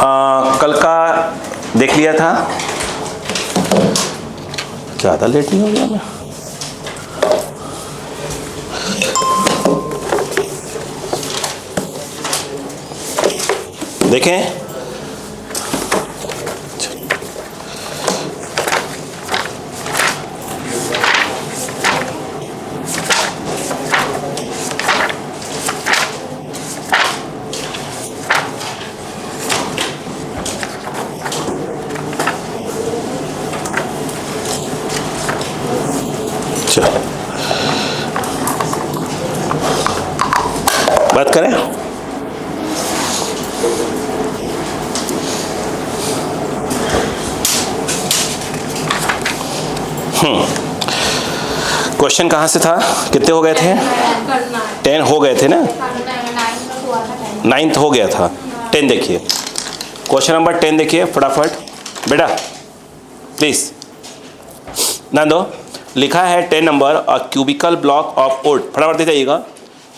कल का देख लिया था, ज़्यादा लेट नहीं हो गया मैं? देखें, बात करें। क्वेश्चन कहाँ से था? कितने हो गए थे? 10 हो गए थे ना? 9th हो गया था। 10 देखिए, क्वेश्चन नंबर 10 देखिए फटाफट बेटा प्लीज। ना दो, लिखा है 10 number, a cubical block of wood, फटाफट दे जाइएगा।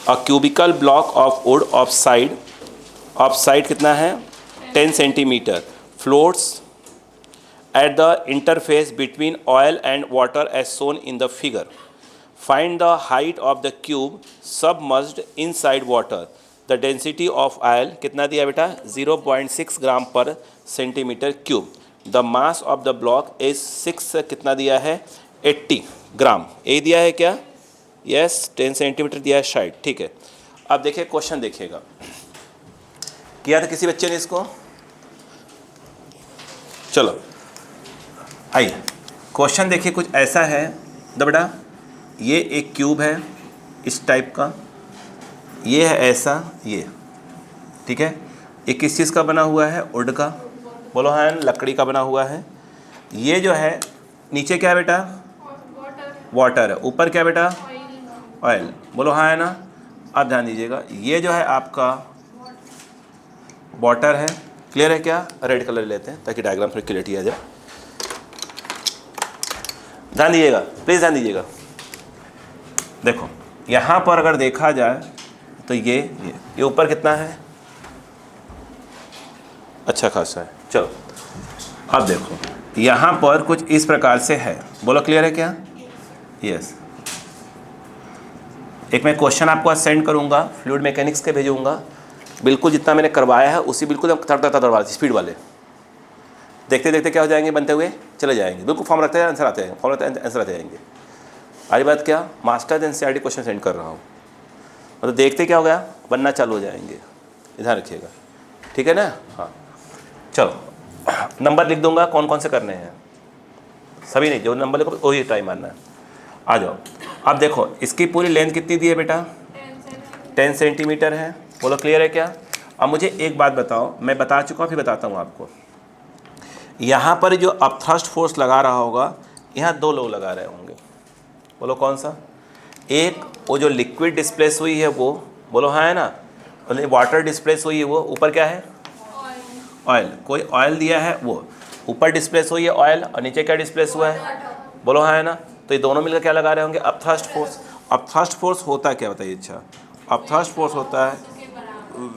A cubical block of wood of side कितना है? 10 centimetre, floats at the interface between oil and water as shown in the figure. Find the height of the cube submerged inside water. The density of oil कितना दिया बेटा? 0.6 ग्राम पर centimetre cube. The mass of the block is 6 कितना दिया है? 80 ग्राम. ये दिया है क्या? Yes, 10 सेंटीमीटर दिया है शायद. ठीक है, अब देखिए क्वेश्चन देखिएगा. किया था किसी बच्चे ने इसको? चलो आइए, क्वेश्चन देखिए कुछ ऐसा है तो बेटा, ये एक क्यूब है इस टाइप का, ये है ऐसा, ये ठीक है. ये किस चीज़ का बना हुआ है? वुड का, बोलो हाँ, लकड़ी का बना हुआ है. ये जो है नीचे क्या है बेटा? वाटर है. ऊपर क्या बेटा? ऑयल, बोलो हाँ है ना. अब ध्यान दीजिएगा, ये जो है आपका वाटर है. क्लियर है क्या? रेड कलर लेते हैं ताकि डायग्राम थोड़ी क्लियरिटी आ जाए. ध्यान दीजिएगा, प्लीज़ ध्यान दीजिएगा. देखो यहाँ पर अगर देखा जाए तो ये ऊपर कितना है? अच्छा खासा है. चलो अब देखो यहाँ पर कुछ इस प्रकार से है. बोलो क्लियर है क्या? यस. एक मैं क्वेश्चन आपको सेंड करूँगा, फ्लूइड मैकेनिक्स के भेजूँगा, बिल्कुल जितना मैंने करवाया है उसी बिल्कुल थर्ड स्पीड वाले. देखते देखते क्या हो जाएंगे? बनते हुए चले जाएंगे. बिल्कुल फॉर्म रखते हैं, आंसर आते हैं, फॉर्म रखते हैं, आंसर आते जाएंगे. आज बात क्या, मास्टर एनसीईआरटी क्वेश्चन सेंड कर रहा हूँ, मतलब देखते क्या हो गया, बनना चालू हो जाएंगे. ध्यान रखिएगा, ठीक है ना? हाँ चलो, नंबर लिख दूंगा कौन कौन से करने हैं. सभी नहीं, जो नंबर लिखो वही ट्राई मारना है. आ जाओ. अब देखो इसकी पूरी लेंथ कितनी दी है बेटा? 10 सेंटीमीटर है. बोलो क्लियर है क्या? अब मुझे एक बात बताओ, मैं बता चुका हूँ फिर बताता हूँ आपको. यहाँ पर जो अपथ्रस्ट फोर्स लगा रहा होगा, यहाँ 2 लोग लगा रहे होंगे. बोलो कौन सा? एक वो जो लिक्विड डिस्प्लेस हुई है वो, बोलो हाँ है ना, वाटर डिस्प्लेस हुई है वो. ऊपर क्या है? ऑयल. कोई ऑयल दिया है वो ऊपर डिस्प्लेस हुई है ऑयल, और नीचे क्या डिस्प्लेस हुआ है? बोलो हाँ है ना. तो ये दोनों मिलकर क्या लगा रहे होंगे? Upthrust force. अपथ्रस्ट फोर्स होता क्या बताइए? अच्छा, अपथ्रस्ट फोर्स होता है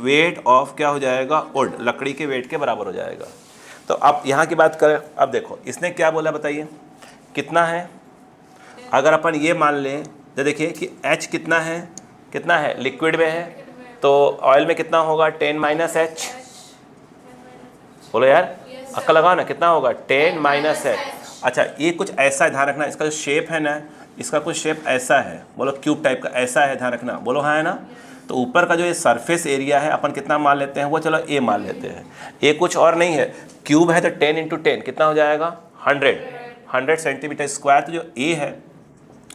वेट ऑफ क्या हो जाएगा? वुड, लकड़ी के वेट के बराबर हो जाएगा. तो अब यहाँ की बात करें. अब देखो इसने क्या बोला बताइए, कितना है? अगर अपन ये मान लें तो देखिए कि H कितना है? लिक्विड में है, तो ऑयल में कितना होगा? 10 - H. बोलो यार, अक्ल लगाओ ना, कितना होगा? 10 - H. अच्छा, ये कुछ ऐसा ध्यान रखना, इसका जो शेप है ना, इसका कुछ शेप ऐसा है, बोलो क्यूब टाइप का ऐसा है, ध्यान रखना. बोलो हाँ है ना. तो ऊपर का जो ये सरफेस एरिया है अपन कितना मान लेते हैं? वो चलो ए मान लेते हैं. ये कुछ और नहीं है, क्यूब है तो 10 × 10 कितना हो जाएगा? 100 सेंटीमीटर स्क्वायर. तो जो ए है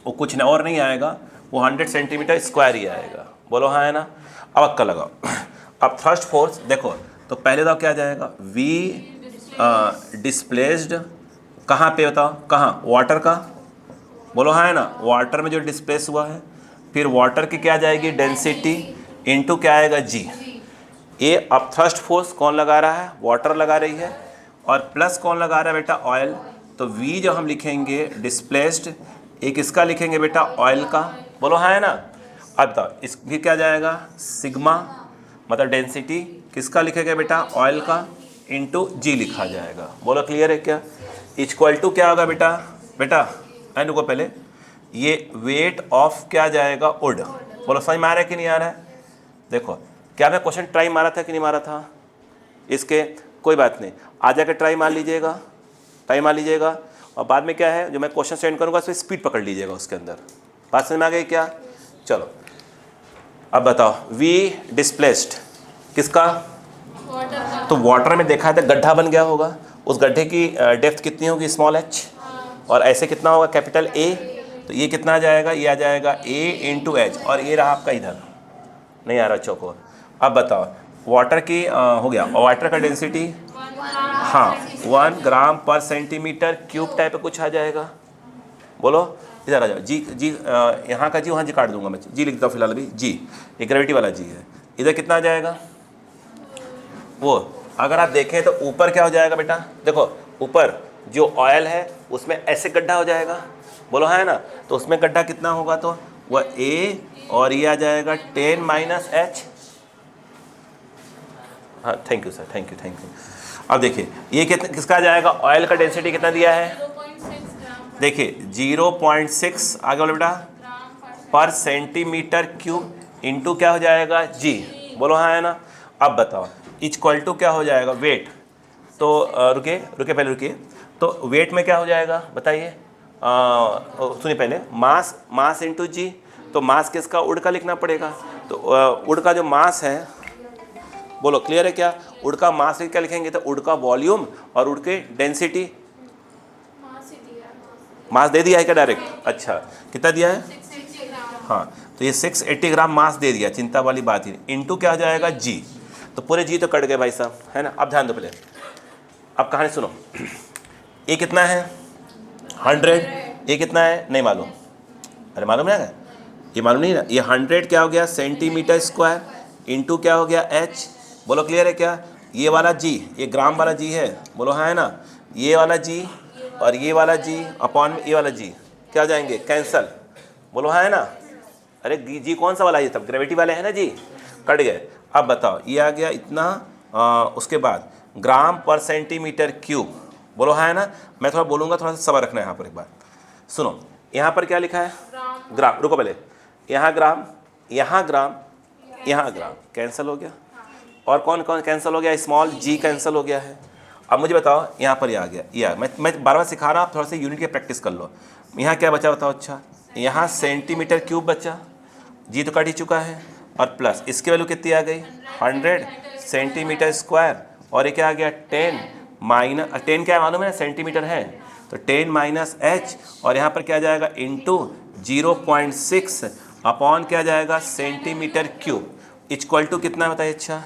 वो कुछ न और नहीं आएगा, वो 100 सेंटीमीटर स्क्वायर ही आएगा. बोलो हाँ है ना. अब अक्का लगाओ. अब थ्रस्ट फोर्स देखो, तो पहले तो क्या जाएगा? V डिस्प्लेस्ड कहाँ पे बताओ? कहाँ? वाटर का. बोलो हाँ है ना. वाटर में जो डिस्प्लेस हुआ है, फिर वाटर की क्या जाएगी? डेंसिटी इनटू क्या आएगा? G. ये अब थ्रस्ट फोर्स कौन लगा रहा है? वाटर लगा रही है. और प्लस कौन लगा रहा है बेटा? ऑयल. तो V जो हम लिखेंगे डिस्प्लेस्ड, एक इसका लिखेंगे बेटा ऑयल का. बोलो हाँ है ना. अब बताओ इस फिर क्या जाएगा? सिग्मा, मतलब डेंसिटी किसका लिखेगा बेटा? ऑयल का, इंटू जी लिखा जाएगा। बोलो क्लियर है क्या? इक्वल टू क्या होगा बेटा? बेटा एंड को पहले ये वेट ऑफ क्या जाएगा? वुड। बोलो समझ में आ रहा है कि नहीं आ रहा है? देखो क्या मैं क्वेश्चन ट्राई मारा था कि नहीं मारा था इसके? कोई बात नहीं, आ जाकर ट्राई मार लीजिएगा, ट्राई मार लीजिएगा और बाद में क्या है जो मैं क्वेश्चन सेंड करूँगा उसमें स्पीड पकड़ लीजिएगा उसके अंदर। बात समझ में आ गई क्या? चलो अब बताओ वी डिस्प्लेस्ड किसका? तो वाटर में देखा है तो गड्ढा बन गया होगा, उस गड्ढे की डेप्थ कितनी होगी? स्मॉल एच, और ऐसे कितना होगा? Capital A. तो ये कितना आ जाएगा? ये आ जाएगा ए इंटू एच, और ये रहा आपका इधर, नहीं आ रहा चौकोर। अब बताओ वाटर की हो गया, और वाटर का डेंसिटी हाँ 1 ग्राम पर सेंटीमीटर क्यूब टाइप कुछ आ जाएगा। बोलो इधर आ जाओ। जी जी यहाँ का जी वहाँ जी काट दूंगा मैं, जी लिख देता हूँ फिलहाल अभी। जी ये ग्रेविटी वाला जी है, इधर कितना आ जाएगा? वो अगर आप देखें तो ऊपर क्या हो जाएगा बेटा? देखो ऊपर जो ऑयल है उसमें ऐसे गड्ढा हो जाएगा, बोलो है ना? तो उसमें गड्ढा कितना होगा? तो वह ए, और ये आ जाएगा 10 माइनस एच। हाँ thank you sir, thank you. अब देखिए ये कितना किसका आ जाएगा? ऑयल का डेंसिटी कितना दिया है? देखिए 0.6 आगे बोलो बेटा पर सेंटीमीटर क्यूब इंटू क्या हो जाएगा? जी। बोलो हाँ है ना? अब बताओ इक्वल टू क्या हो जाएगा? वेट। तो रुके पहले रुकिए, तो वेट में क्या हो जाएगा बताइए? सुनिए पहले, मास इंटू जी। तो मास किसका? वुड का लिखना पड़ेगा। तो वुड का जो मास है, बोलो क्लियर है क्या? वुड का मास क्या लिखेंगे? तो वुड का वॉल्यूम और वुड के डेंसिटी। मास दे दिया है क्या डायरेक्ट? अच्छा कितना दिया है? हाँ तो ये 680 ग्राम मास दे दिया, चिंता वाली बात ही नहीं। इंटू क्या हो जाएगा? जी। तो पूरे जी तो कट गए भाई साहब, है ना? अब ध्यान दो पहले, अब कहानी सुनो। ये कितना है? 100। ये कितना है? नहीं मालूम। अरे मालूम है ना? ये मालूम नहीं ना? ये 100 क्या हो गया? सेंटीमीटर स्क्वायर इंटू क्या हो गया? एच। बोलो क्लियर है क्या? ये वाला जी, ये ग्राम वाला जी है, बोलो हाँ है ना? ये वाला जी और ये वाला जी अपॉन ये वाला जी क्या हो जाएंगे? कैंसल। बोलो हाँ है ना? अरे जी कौन सा वाला है? ये तब ग्रेविटी वाले हैं ना जी, कट गए। अब बताओ ये आ गया इतना, उसके बाद ग्राम पर सेंटीमीटर क्यूब। बोलो हाँ है ना? मैं थोड़ा बोलूँगा, थोड़ा सा सबर रखना है यहाँ पर। एक बार सुनो, यहाँ पर क्या लिखा है? ग्राम। रुको पहले, यहाँ ग्राम, यहाँ ग्राम, यहाँ ग्राम, कैंसिल हो गया। और कौन कौन कैंसिल हो गया? स्मॉल जी कैंसिल हो गया है। अब मुझे बताओ यहाँ पर ये आ गया, ये मैं बार बार सिखा रहा हूँ, आप थोड़ा सा यूनिट की प्रैक्टिस कर लो। यहाँ क्या बचा बताओ? अच्छा यहाँ सेंटीमीटर क्यूब बचा, जी तो कट ही चुका है, और प्लस इसकी वैल्यू कितनी आ गई? 100 सेंटीमीटर स्क्वायर, और ये क्या आ गया? 10 माइनस 10 क्या है मालूम है? सेंटीमीटर है, तो 10 माइनस एच, और यहाँ पर क्या आ जाएगा? इंटू 0.6 अपॉन क्या जाएगा? Centimetre cube. इक्वल टू कितना बताइए? अच्छा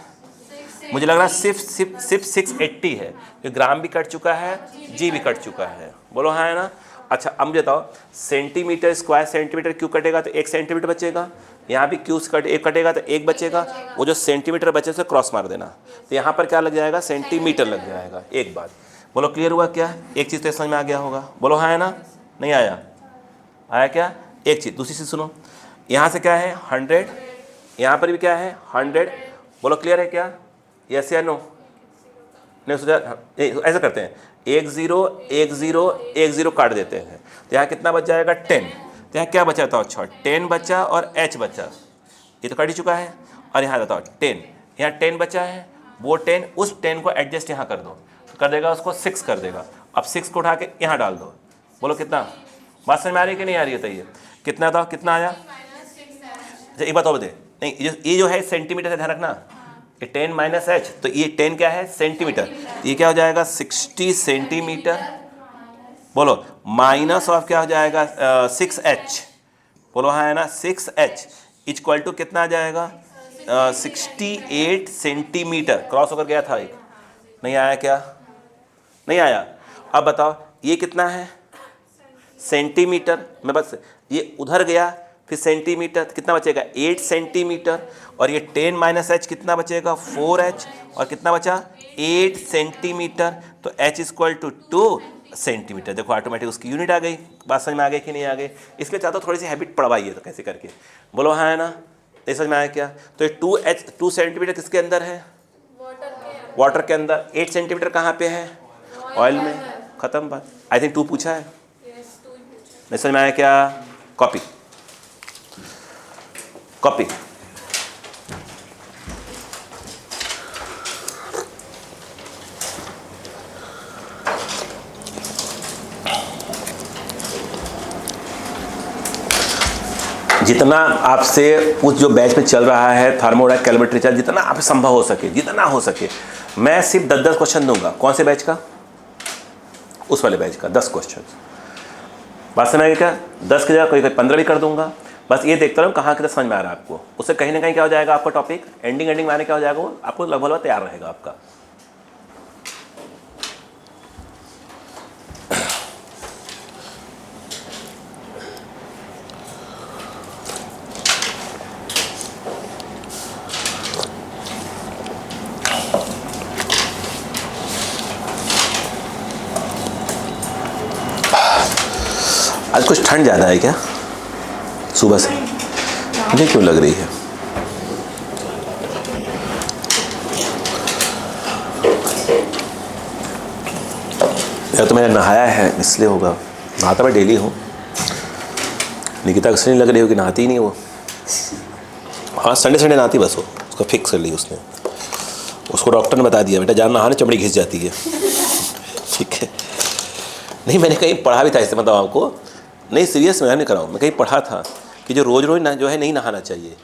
मुझे लग रहा है सिर्फ 680 है, तो ग्राम भी कट चुका है, जी भी कट चुका है। बोलो हाँ है ना? अच्छा अब मुझे बताओ सेंटीमीटर स्क्वायर सेंटीमीटर क्यूब कटेगा तो 1 सेंटीमीटर बचेगा, यहाँ भी क्यूब एक कटेगा तो 1 बचेगा, वो जो सेंटीमीटर बचे उसे क्रॉस मार देना, तो यहाँ पर क्या लग जाएगा? सेंटीमीटर लग जाएगा। एक बात बोलो क्लियर हुआ क्या? एक चीज़ तो समझ में आ गया होगा, बोलो हाँ है ना? नहीं आया? आया क्या? एक चीज़। दूसरी चीज़ सुनो, यहाँ से क्या है? 100, यहाँ पर भी क्या है? 100। बोलो क्लियर है क्या? यस या नो? नहीं सोचा ऐसा करते हैं, 1 0 1 0 1 0 काट देते हैं, तो यहाँ कितना बच जाएगा? 10। तो यहाँ क्या बचा था? अच्छा 10 बचा और h बचा, ये तो कट ही चुका है। और यहाँ बताओ 10, यहाँ 10 बचा है, वो 10 उस 10 को एडजस्ट यहाँ कर दो, तो कर देगा उसको 6 कर देगा। अब 6 को उठा के यहाँ डाल दो, बोलो कितना? बात समझ में आ रही है कि नहीं आ रही है? बताइए कितना था? कितना आया? अच्छा एक बात और बता, नहीं ये जो है सेंटीमीटर से ध्यान रखना, ये 10 माइनस एच, तो ये 10 क्या है? सेंटीमीटर, ये क्या हो जाएगा? 60 सेंटीमीटर। बोलो माइनस ऑफ क्या हो जाएगा? 6h। बोलो हाँ है ना? 6h इक्वल टू कितना आ जाएगा? 68 सेंटीमीटर। क्रॉस होकर गया था एक, नहीं आया क्या? नहीं आया। अब बताओ ये कितना है? सेंटीमीटर में, बस ये उधर गया, फिर सेंटीमीटर कितना बचेगा? 8 सेंटीमीटर, और ये 10 माइनस एच कितना बचेगा? 4h, और कितना बचा? 8 सेंटीमीटर। तो h इक्वल टू 2 सेंटीमीटर। देखो ऑटोमेटिक उसकी यूनिट आ गई। बात समझ में आ गई कि नहीं आ गई? इसमें चाहता हूँ थोड़ी सी हैबिट पढ़वाइए, तो कैसे करके, बोलो हाँ है ना? ये समझ में आया क्या? तो ये 2 सेंटीमीटर किसके अंदर है? वाटर के अंदर 8 सेंटीमीटर कहाँ पे है? ऑयल में। खत्म बात। आई थिंक 2 पूछा है, नहीं समझ में आया क्या? Copy copy. जितना आपसे उस जो बैच में चल रहा है थर्मोडाइक कैलोरीमेट्री, जितना आप संभव हो सके, जितना हो सके, मैं सिर्फ 10-10 क्वेश्चन दूंगा। कौन से बैच का? उस वाले बैच का 10 क्वेश्चन। बात समझ आएगी क्या? 10 की जगह कोई 15 भी कर दूंगा। बस ये देखता रहूँ कहाँ कितना समझ में आ रहा है आपको। उससे कहीं ना कहीं क्या हो जाएगा आपका टॉपिक, एंडिंग में आने क्या हो जाएगा, वो आपको लगभग तैयार रहेगा आपका। आज कुछ ठंड ज़्यादा है क्या सुबह से? मुझे क्यों लग रही है? या तो मैंने नहाया है इसलिए होगा। नहाता मैं डेली हूँ। निकिता को नहीं लग रही होगी, नहाती ही नहीं वो। हाँ संडे नहाती बस, वो उसका फिक्स कर ली उसने। उसको डॉक्टर ने बता दिया बेटा जान नहाने चमड़ी घिस जाती है। ठीक है। नहीं मैंने कहीं पढ़ा भी था इससे, मतलब आपको नहीं सीरियस मैं नहीं कराऊँ, मैं कहीं पढ़ा था कि जो रोज़ रोज़ ना जो है नहीं नहाना चाहिए।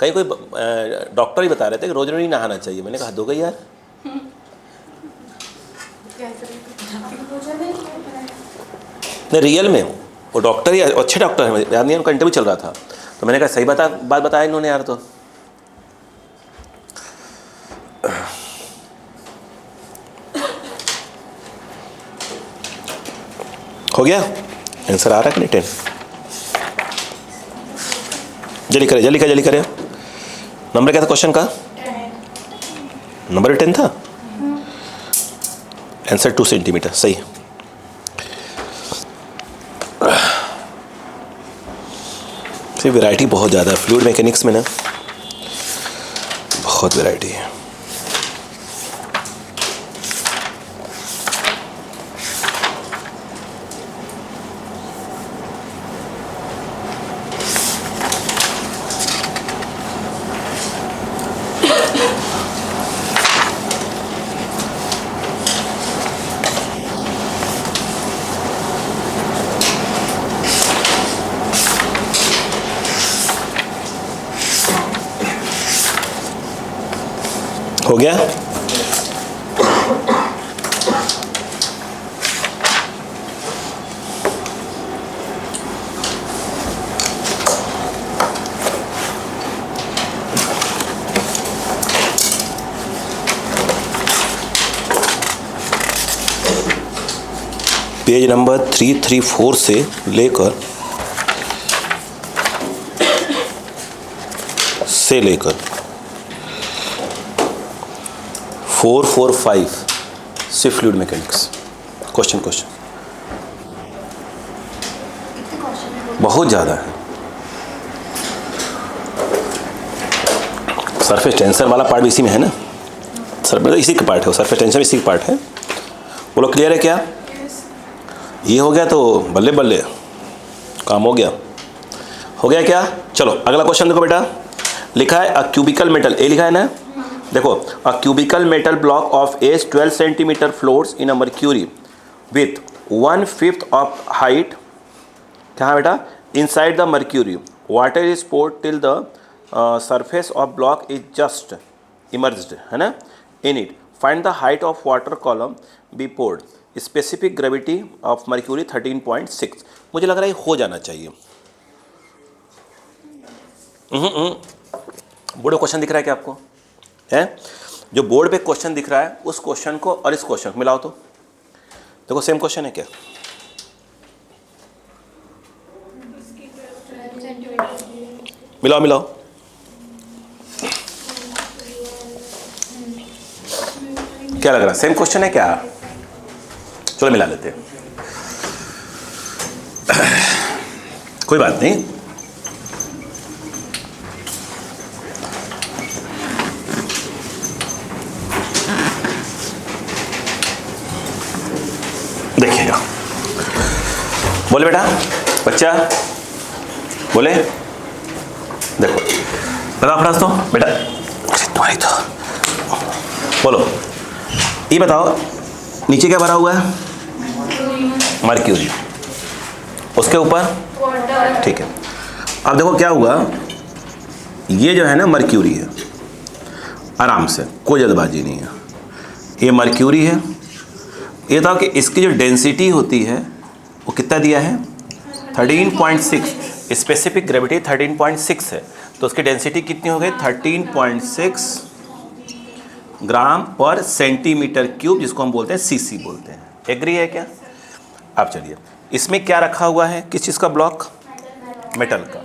कहीं कोई डॉक्टर ही बता रहे थे कि रोज़ रोज़ नहीं नहाना चाहिए। मैंने कहा हद हो गई यार। नहीं रियल में वो डॉक्टर ही अच्छे डॉक्टर हैं, याद नहीं उनका इंटरव्यू चल रहा था, तो मैंने कहा सही बात बताया इन्होंने यार। तो हो गया आंसर आ रहा है कि नहीं? 10 जल्दी करे। नंबर क्या था क्वेश्चन का? नंबर 10 था। आंसर 2 सेंटीमीटर सही। वैरायटी बहुत ज़्यादा है फ्लूइड मैकेनिक्स में ना, बहुत वैरायटी है। हो गया? पेज नंबर 334 से लेकर 445 सिर्फ फ्लूइड मैकेनिक्स। क्वेश्चन बहुत ज़्यादा है। सरफेस टेंसर वाला पार्ट भी इसी में है ना, सरफेस इसी का पार्ट है, सरफेस टेंसर इसी का पार्ट है। बोलो क्लियर है क्या? ये हो गया तो बल्ले बल्ले काम हो गया क्या? चलो अगला क्वेश्चन देखो बेटा, लिखा है अ क्यूबिकल मेटल, ए लिखा है ना, देखो a cubical metal block of edge 12 centimetre floats in a mercury with 1/5 of height, क्या बेटा, inside the mercury, water is poured till the surface of block is just emerged, है ना, in it find the height of water column be poured, specific gravity of mercury 13.6। मुझे लग रहा है हो जाना चाहिए। बोर्ड क्वेश्चन दिख रहा है क्या आपको? है जो बोर्ड पे क्वेश्चन दिख रहा है उस क्वेश्चन को और इस क्वेश्चन को मिलाओ तो देखो सेम क्वेश्चन है क्या? मिलाओ क्या लग रहा है? सेम क्वेश्चन है क्या? चलो मिला लेते हैं। कोई बात नहीं, बोले बेटा, बच्चा बोले, देखो बताओ फ्रांस तो बेटा, तुम्हारी तो बोलो, ये बताओ नीचे क्या भरा हुआ है? मर्क्यूरी, उसके ऊपर ठीक है। अब देखो क्या हुआ, ये जो है ना मर्क्यूरी है, आराम से, कोई जल्दबाजी नहीं है, ये मर्क्यूरी है। ये बताओ कि इसकी जो डेंसिटी होती है वो कितना दिया है? 13.6, स्पेसिफिक ग्रेविटी 13.6 है, तो उसकी डेंसिटी कितनी हो गई? 13.6 ग्राम पर सेंटीमीटर क्यूब, जिसको हम बोलते हैं सीसी बोलते हैं। एग्री है क्या? अब चलिए, इसमें क्या रखा हुआ है? किस चीज़ का ब्लॉक? मेटल का।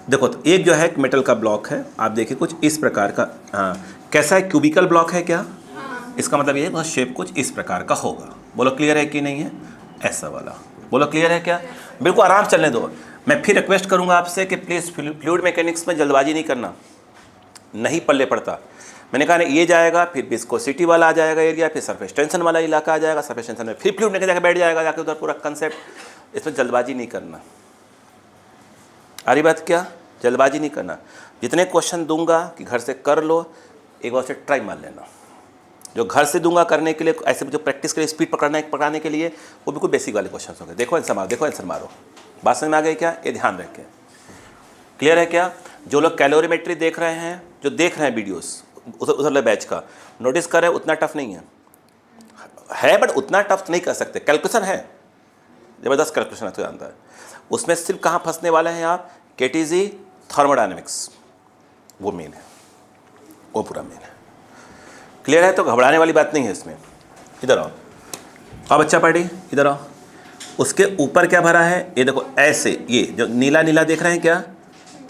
देखो तो एक जो है मेटल का ब्लॉक है, आप देखिए कुछ इस प्रकार का। हाँ, कैसा है? क्यूबिकल ब्लॉक है क्या? इसका मतलब ये है शेप कुछ इस प्रकार का होगा। बोलो क्लियर है कि नहीं है? ऐसा वाला। बोलो क्लियर है क्या? बिल्कुल आराम चलने दो। मैं फिर रिक्वेस्ट करूंगा आपसे कि प्लीज़ फ्लूइड मैकेनिक्स में जल्दबाजी नहीं करना, नहीं पल्ले पड़ता। मैंने कहा ना, ये जाएगा फिर विस्कोसिटी वाला आ जाएगा एरिया, फिर सरफेस टेंशन वाला इलाका आ जाएगा, सरफेस टेंशन में फिर फ्लूइड में जाकर बैठ जाएगा जाके उधर पूरा कंसेप्ट। इसमें जल्दबाजी नहीं करना। आ रही बात क्या? जल्दबाजी नहीं करना। जितने क्वेश्चन दूंगा कि घर से कर लो, एक बार से ट्राई मार लेना। जो घर से दूंगा करने के लिए, ऐसे जो प्रैक्टिस के लिए स्पीड पकड़ने के लिए, वो बिल्कुल बेसिक वाले क्वेश्चन होंगे। देखो आंसर मारो, देखो आंसर मारो। बात समझ में आ गई क्या? ये ध्यान रखें। क्लियर है क्या? जो लोग कैलोरीमेट्री देख रहे हैं, जो देख रहे हैं वीडियोस उधर बैच का, नोटिस कर रहे हैं, उतना टफ नहीं है बट उतना टफ नहीं कर सकते। कैलकुलेशन है, ज़बरदस्त कैलकुलेशन है, तो जानता है। उसमें सिर्फ कहाँ फंसने वाले हैं आप? केटीजी, थर्मोडायनेमिक्स, वो मेन है, वो पूरा मेन है। क्लियर है? तो घबराने वाली बात नहीं है इसमें। इधर आओ, अब बच्चा पार्टी इधर आओ। उसके ऊपर क्या भरा है? ये देखो ऐसे, ये जो नीला नीला देख रहे हैं क्या?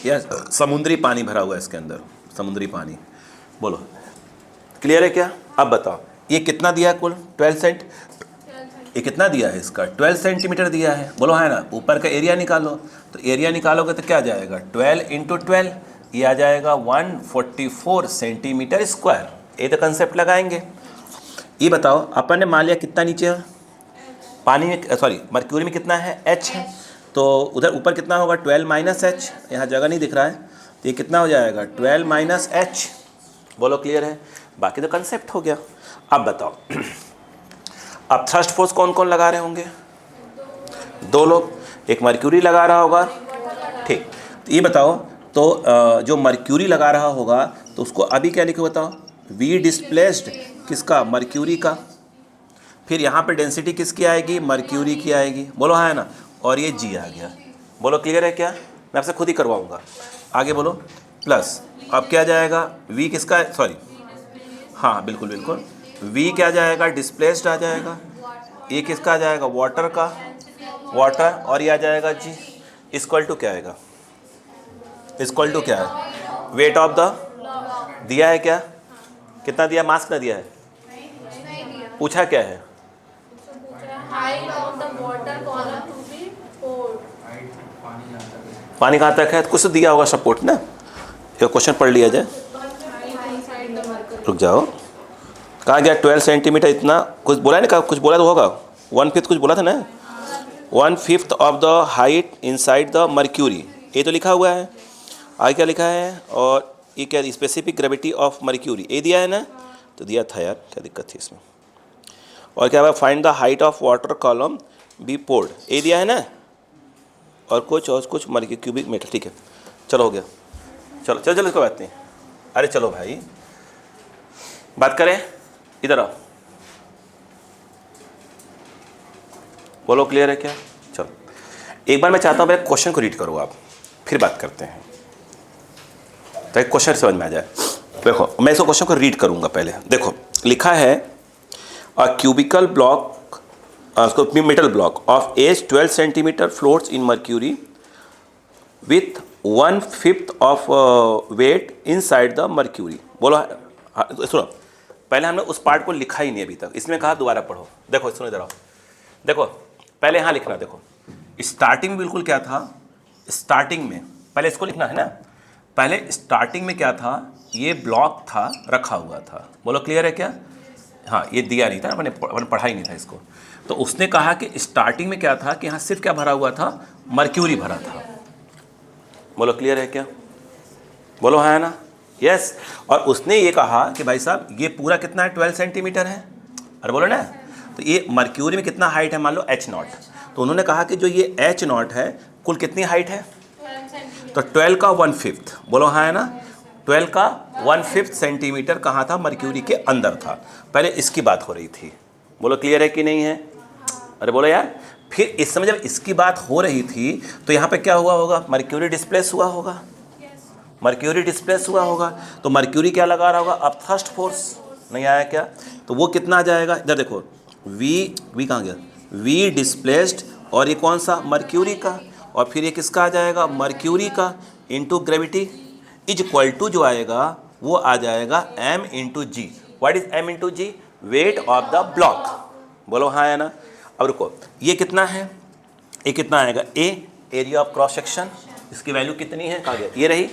यह समुद्री पानी भरा हुआ है इसके अंदर, समुद्री पानी। बोलो क्लियर है क्या? अब बताओ ये कितना दिया है कुल? 12 सेंट। ये कितना दिया है इसका? 12 सेंटीमीटर दिया है। बोलो है ना? ऊपर का एरिया निकालो, तो एरिया निकालोगे तो क्या आ जाएगा? 12 × 12, ये आ जाएगा 144 सेंटीमीटर स्क्वायर। ये तो कंसेप्ट लगाएंगे। ये बताओ अपन ने मान लिया कितना नीचे है पानी में, सॉरी मर्क्यूरी में कितना है? H है, तो उधर ऊपर कितना होगा? 12 - H। यहाँ जगह नहीं दिख रहा है, तो ये कितना हो जाएगा? 12 - H। बोलो क्लियर है? बाकी तो कंसेप्ट हो गया। अब बताओ अब थ्रस्ट फोर्स कौन कौन लगा रहे होंगे? 2 लोग, एक मर्क्यूरी लगा रहा होगा, ठीक। तो ये बताओ, तो जो मर्क्यूरी लगा रहा होगा तो उसको अभी क्या लिखे बताओ? वी डिस्प्लेस्ड किसका? मर्क्यूरी का। फिर यहाँ पे डेंसिटी किसकी आएगी? मर्क्यूरी की आएगी। बोलो हाँ है ना? और ये जी आ गया। बोलो क्लियर है क्या? मैं आपसे खुद ही करवाऊँगा। आगे बोलो प्लस, अब क्या जाएगा? वी किसका? सॉरी हाँ बिल्कुल बिल्कुल, वी क्या जाएगा? डिस्प्लेस्ड आ जाएगा। ये किसका आ जाएगा? वाटर का, वाटर। और ये आ जाएगा जी इक्वल टू क्या आएगा? इक्वल टू क्या है? वेट ऑफ द, दिया है क्या? कितना दिया? मास कितना दिया है? पूछा क्या है? पानी कहाँ तक है? कुछ तो दिया होगा सपोर्ट ना, ये क्वेश्चन पढ़ लिया जाए। रुक जाओ, कहाँ गया? 12 सेंटीमीटर इतना कुछ बोला है ना? कुछ बोला तो होगा, 1/5 कुछ बोला था ना? 1/5 of the height inside the mercury, ये तो लिखा हुआ है। आगे क्या लिखा है? और ये क्या? स्पेसिफिक ग्रेविटी ऑफ मर्क्यूरी, ये दिया है ना? तो दिया था यार, क्या दिक्कत थी इसमें? और क्या हुआ? Find the height of water column be poured, ये दिया है ना? और कुछ मर्क्यूरी क्यूबिक मीटर, ठीक है। चलो हो गया, चलो चलो चलो, कोई बात नहीं। अरे चलो भाई बात करें, इधर आओ। बोलो क्लियर है क्या? चलो एक बार मैं चाहता हूँ मेरे क्वेश्चन को रीड करो आप, फिर बात करते हैं ताकि क्वेश्चन समझ में आ जाए। देखो मैं इसको क्वेश्चन को रीड करूँगा पहले। देखो लिखा है अ क्यूबिकल ब्लॉक, उसको metal block of edge 12 centimetre floats in mercury with 1/5 of weight inside the mercury. बोलो सुनो, पहले हमने उस पार्ट को लिखा ही नहीं अभी तक, इसमें कहा दोबारा पढ़ो। देखो सुनो इधर आओ, देखो पहले यहाँ लिखना। देखो स्टार्टिंग बिल्कुल क्या था? स्टार्टिंग में पहले इसको लिखना है ना। पहले स्टार्टिंग में क्या था? ये ब्लॉक था, रखा हुआ था। बोलो क्लियर है क्या? हाँ ये दिया नहीं था, मैंने पढ़ा ही नहीं था इसको। तो उसने कहा कि स्टार्टिंग में क्या था कि यहाँ सिर्फ क्या भरा हुआ था, मर्क्यूरी भरा था। बोलो क्लियर है क्या, बोलो हाँ है ना, यस। और उसने ये कहा कि भाई साहब ये पूरा कितना है, 12 सेंटीमीटर है, अरे बोलो ना। तो ये मर्क्यूरी में कितना हाइट है, मान लो h0, तो उन्होंने कहा कि जो ये h0 है कुल कितनी हाइट है, तो 12 का 1/5, बोलो हाँ है ना, 12 का 1/5 सेंटीमीटर कहाँ था, मर्क्यूरी के अंदर था। पहले इसकी बात हो रही थी, बोलो क्लियर है कि नहीं है, अरे बोलो यार। फिर इस समय जब इसकी बात हो रही थी तो यहाँ पे क्या हुआ होगा, मर्क्यूरी डिस्प्लेस हुआ होगा, मर्क्यूरी डिस्प्लेस हुआ होगा, तो मर्क्यूरी क्या लगा रहा होगा, अब थ्रस्ट फोर्स नहीं आया क्या, तो वो कितना आ जाएगा, इधर देखो वी कहाँ गया, वी डिस्प्लेस्ड, और ये कौन सा, मर्क्यूरी का, और फिर ये किसका आ जाएगा, मर्क्यूरी का into gravity is equal to जो आएगा वो आ जाएगा m into G. What is m into G, weight of the block, बोलो हाँ है ना। अब रुको, ये कितना है, ये कितना आएगा, ए एरिया ऑफ क्रॉस सेक्शन, इसकी वैल्यू कितनी है, कहाँ गया, ये रही,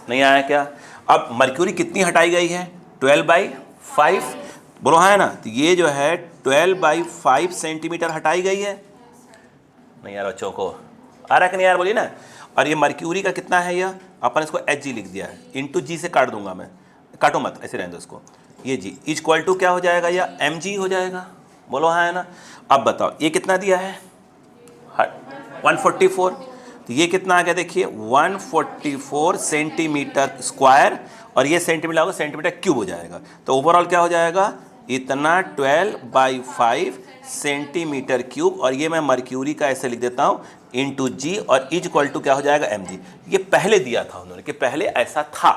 नहीं आया क्या। अब मर्क्यूरी कितनी हटाई गई है, 12/5, बोलो हाँ है ना, तो ये जो है 12/5 सेंटीमीटर हटाई गई है, नहीं यार बच्चों को आ रहा है कि नहीं यार, बोलिए ना। और ये मर्क्यूरी का कितना है, यह अपन इसको एच जी लिख दिया है, इंटू जी से काट दूंगा मैं, काटो मत ऐसे रहने दो इसको, ये जी इज इक्वल टू क्या हो जाएगा, या एम जी हो जाएगा, बोलो हाँ है ना। अब बताओ ये कितना दिया है, 144, तो ये कितना आ गया देखिए 144 सेंटीमीटर स्क्वायर, और ये सेंटीमीटर होगा, सेंटीमीटर क्यूब हो जाएगा, तो ओवरऑल क्या हो जाएगा, इतना 12/5 सेंटीमीटर क्यूब, और ये मैं मर्क्यूरी का ऐसे लिख देता हूँ इंटू जी, और इज इक्वल टू क्या हो जाएगा, एम जी। ये पहले दिया था उन्होंने कि पहले ऐसा था,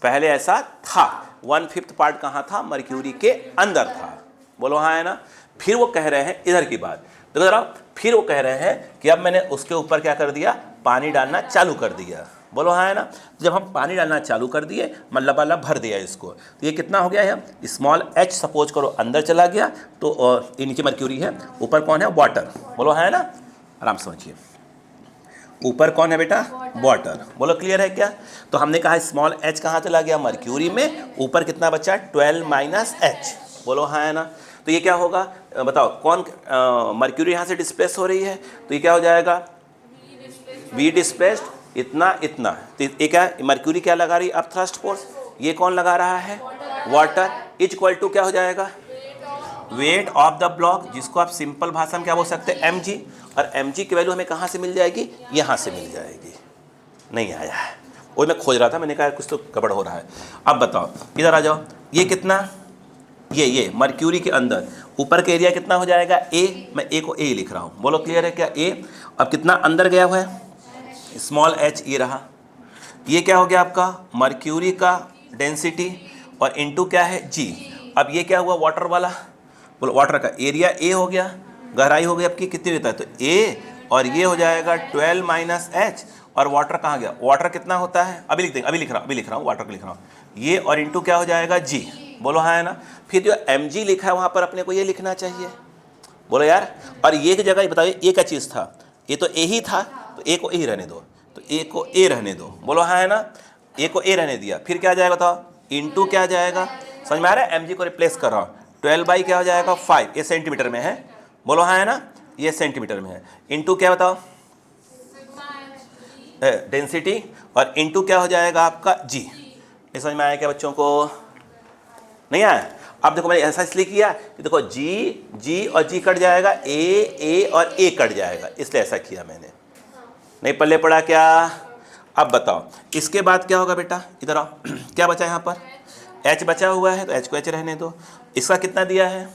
पहले ऐसा था, 1/5 पार्ट कहाँ था, मर्क्यूरी के अंदर था, बोलो हाँ है ना। फिर वो कह रहे हैं इधर की बात देखो जरा, फिर वो कह रहे हैं कि अब मैंने उसके ऊपर क्या कर दिया, पानी डालना चालू कर दिया, बोलो हाँ है ना। तो जब हम पानी डालना चालू कर दिए, मतलब भर दिया इसको, तो ये कितना हो गया है, स्मॉल h सपोज करो अंदर चला गया, तो ये नीचे मर्क्यूरी है, ऊपर कौन है, वाटर, बोलो हाँ है ना, आराम से समझिए, ऊपर कौन है बेटा, वाटर, बोलो क्लियर है क्या। तो हमने कहा स्मॉल h कहाँ चला गया, मर्क्यूरी में, ऊपर कितना बचा, 12 - h, बोलो हाँ है ना। तो ये क्या होगा बताओ, कौन मर्क्यूरी यहाँ से डिस्प्लेस हो रही है, तो ये क्या हो जाएगा, वी डिस्प्लेस्ड इतना इतना, तो ये क्या मर्क्यूरी क्या लगा रही है, अब थ्रस्ट फोर्स, ये कौन लगा रहा है, वाटर, इज इक्वल टू क्या हो जाएगा, वेट ऑफ द ब्लॉक, जिसको आप सिंपल भाषा में क्या बोल सकते हैं, mg, और mg की वैल्यू हमें कहाँ से मिल जाएगी, यहाँ से मिल जाएगी, नहीं आया है, वो मैं खोज रहा था, मैंने कहा कुछ तो गड़बड़ हो रहा है। अब बताओ इधर आ जाओ, ये कितना, ये मर्क्यूरी के अंदर ऊपर का एरिया कितना हो जाएगा, a, मैं a को a लिख रहा हूँ, बोलो क्लियर है क्या, a। अब कितना अंदर गया हुआ है, स्मॉल h, ये रहा, ये क्या हो गया आपका मर्क्यूरी का डेंसिटी, और इनटू क्या है g। अब ये क्या हुआ, वाटर वाला, बोलो वाटर का एरिया a हो गया, गहराई हो गई आपकी कितनी रहता है, तो a, और ये हो जाएगा 12 - h, और वाटर कहाँ गया, वाटर कितना होता है, अभी लिख देंगे, अभी लिख रहा हूँ वाटर को लिख रहा हूँ, ये और इनटू क्या हो जाएगा g, बोलो हाँ है ना। फिर जो mg लिखा है वहाँ पर अपने को ये लिखना चाहिए, बोलो यार। और ये की जगह बताइए ये क्या चीज़ था, ये तो a ही था, तो a को a रहने दो, तो a को a रहने दो, बोलो हाँ है ना, a को a रहने दिया, फिर क्या जाएगा बताओ, इनटू क्या जाएगा, समझ में आ रहा है, mg को रिप्लेस कर रहा हूँ, 12 क्या हो जाएगा 5, ये सेंटीमीटर में है, बोलो हाँ है ना, ये सेंटीमीटर में है, इनटू क्या बताओ, डेंसिटी, और इनटू क्या हो जाएगा आपका g। ये समझ में आया क्या बच्चों को, नहीं आया। अब देखो मैंने ऐसा इसलिए किया कि देखो जी और जी कट जाएगा, ए और ए कट जाएगा, इसलिए ऐसा किया मैंने, नहीं पल्ले पड़ा क्या। अब बताओ इसके बाद क्या होगा बेटा, इधर आओ, क्या बचा यहाँ पर, h बचा हुआ है, तो h को h रहने दो, इसका कितना दिया है,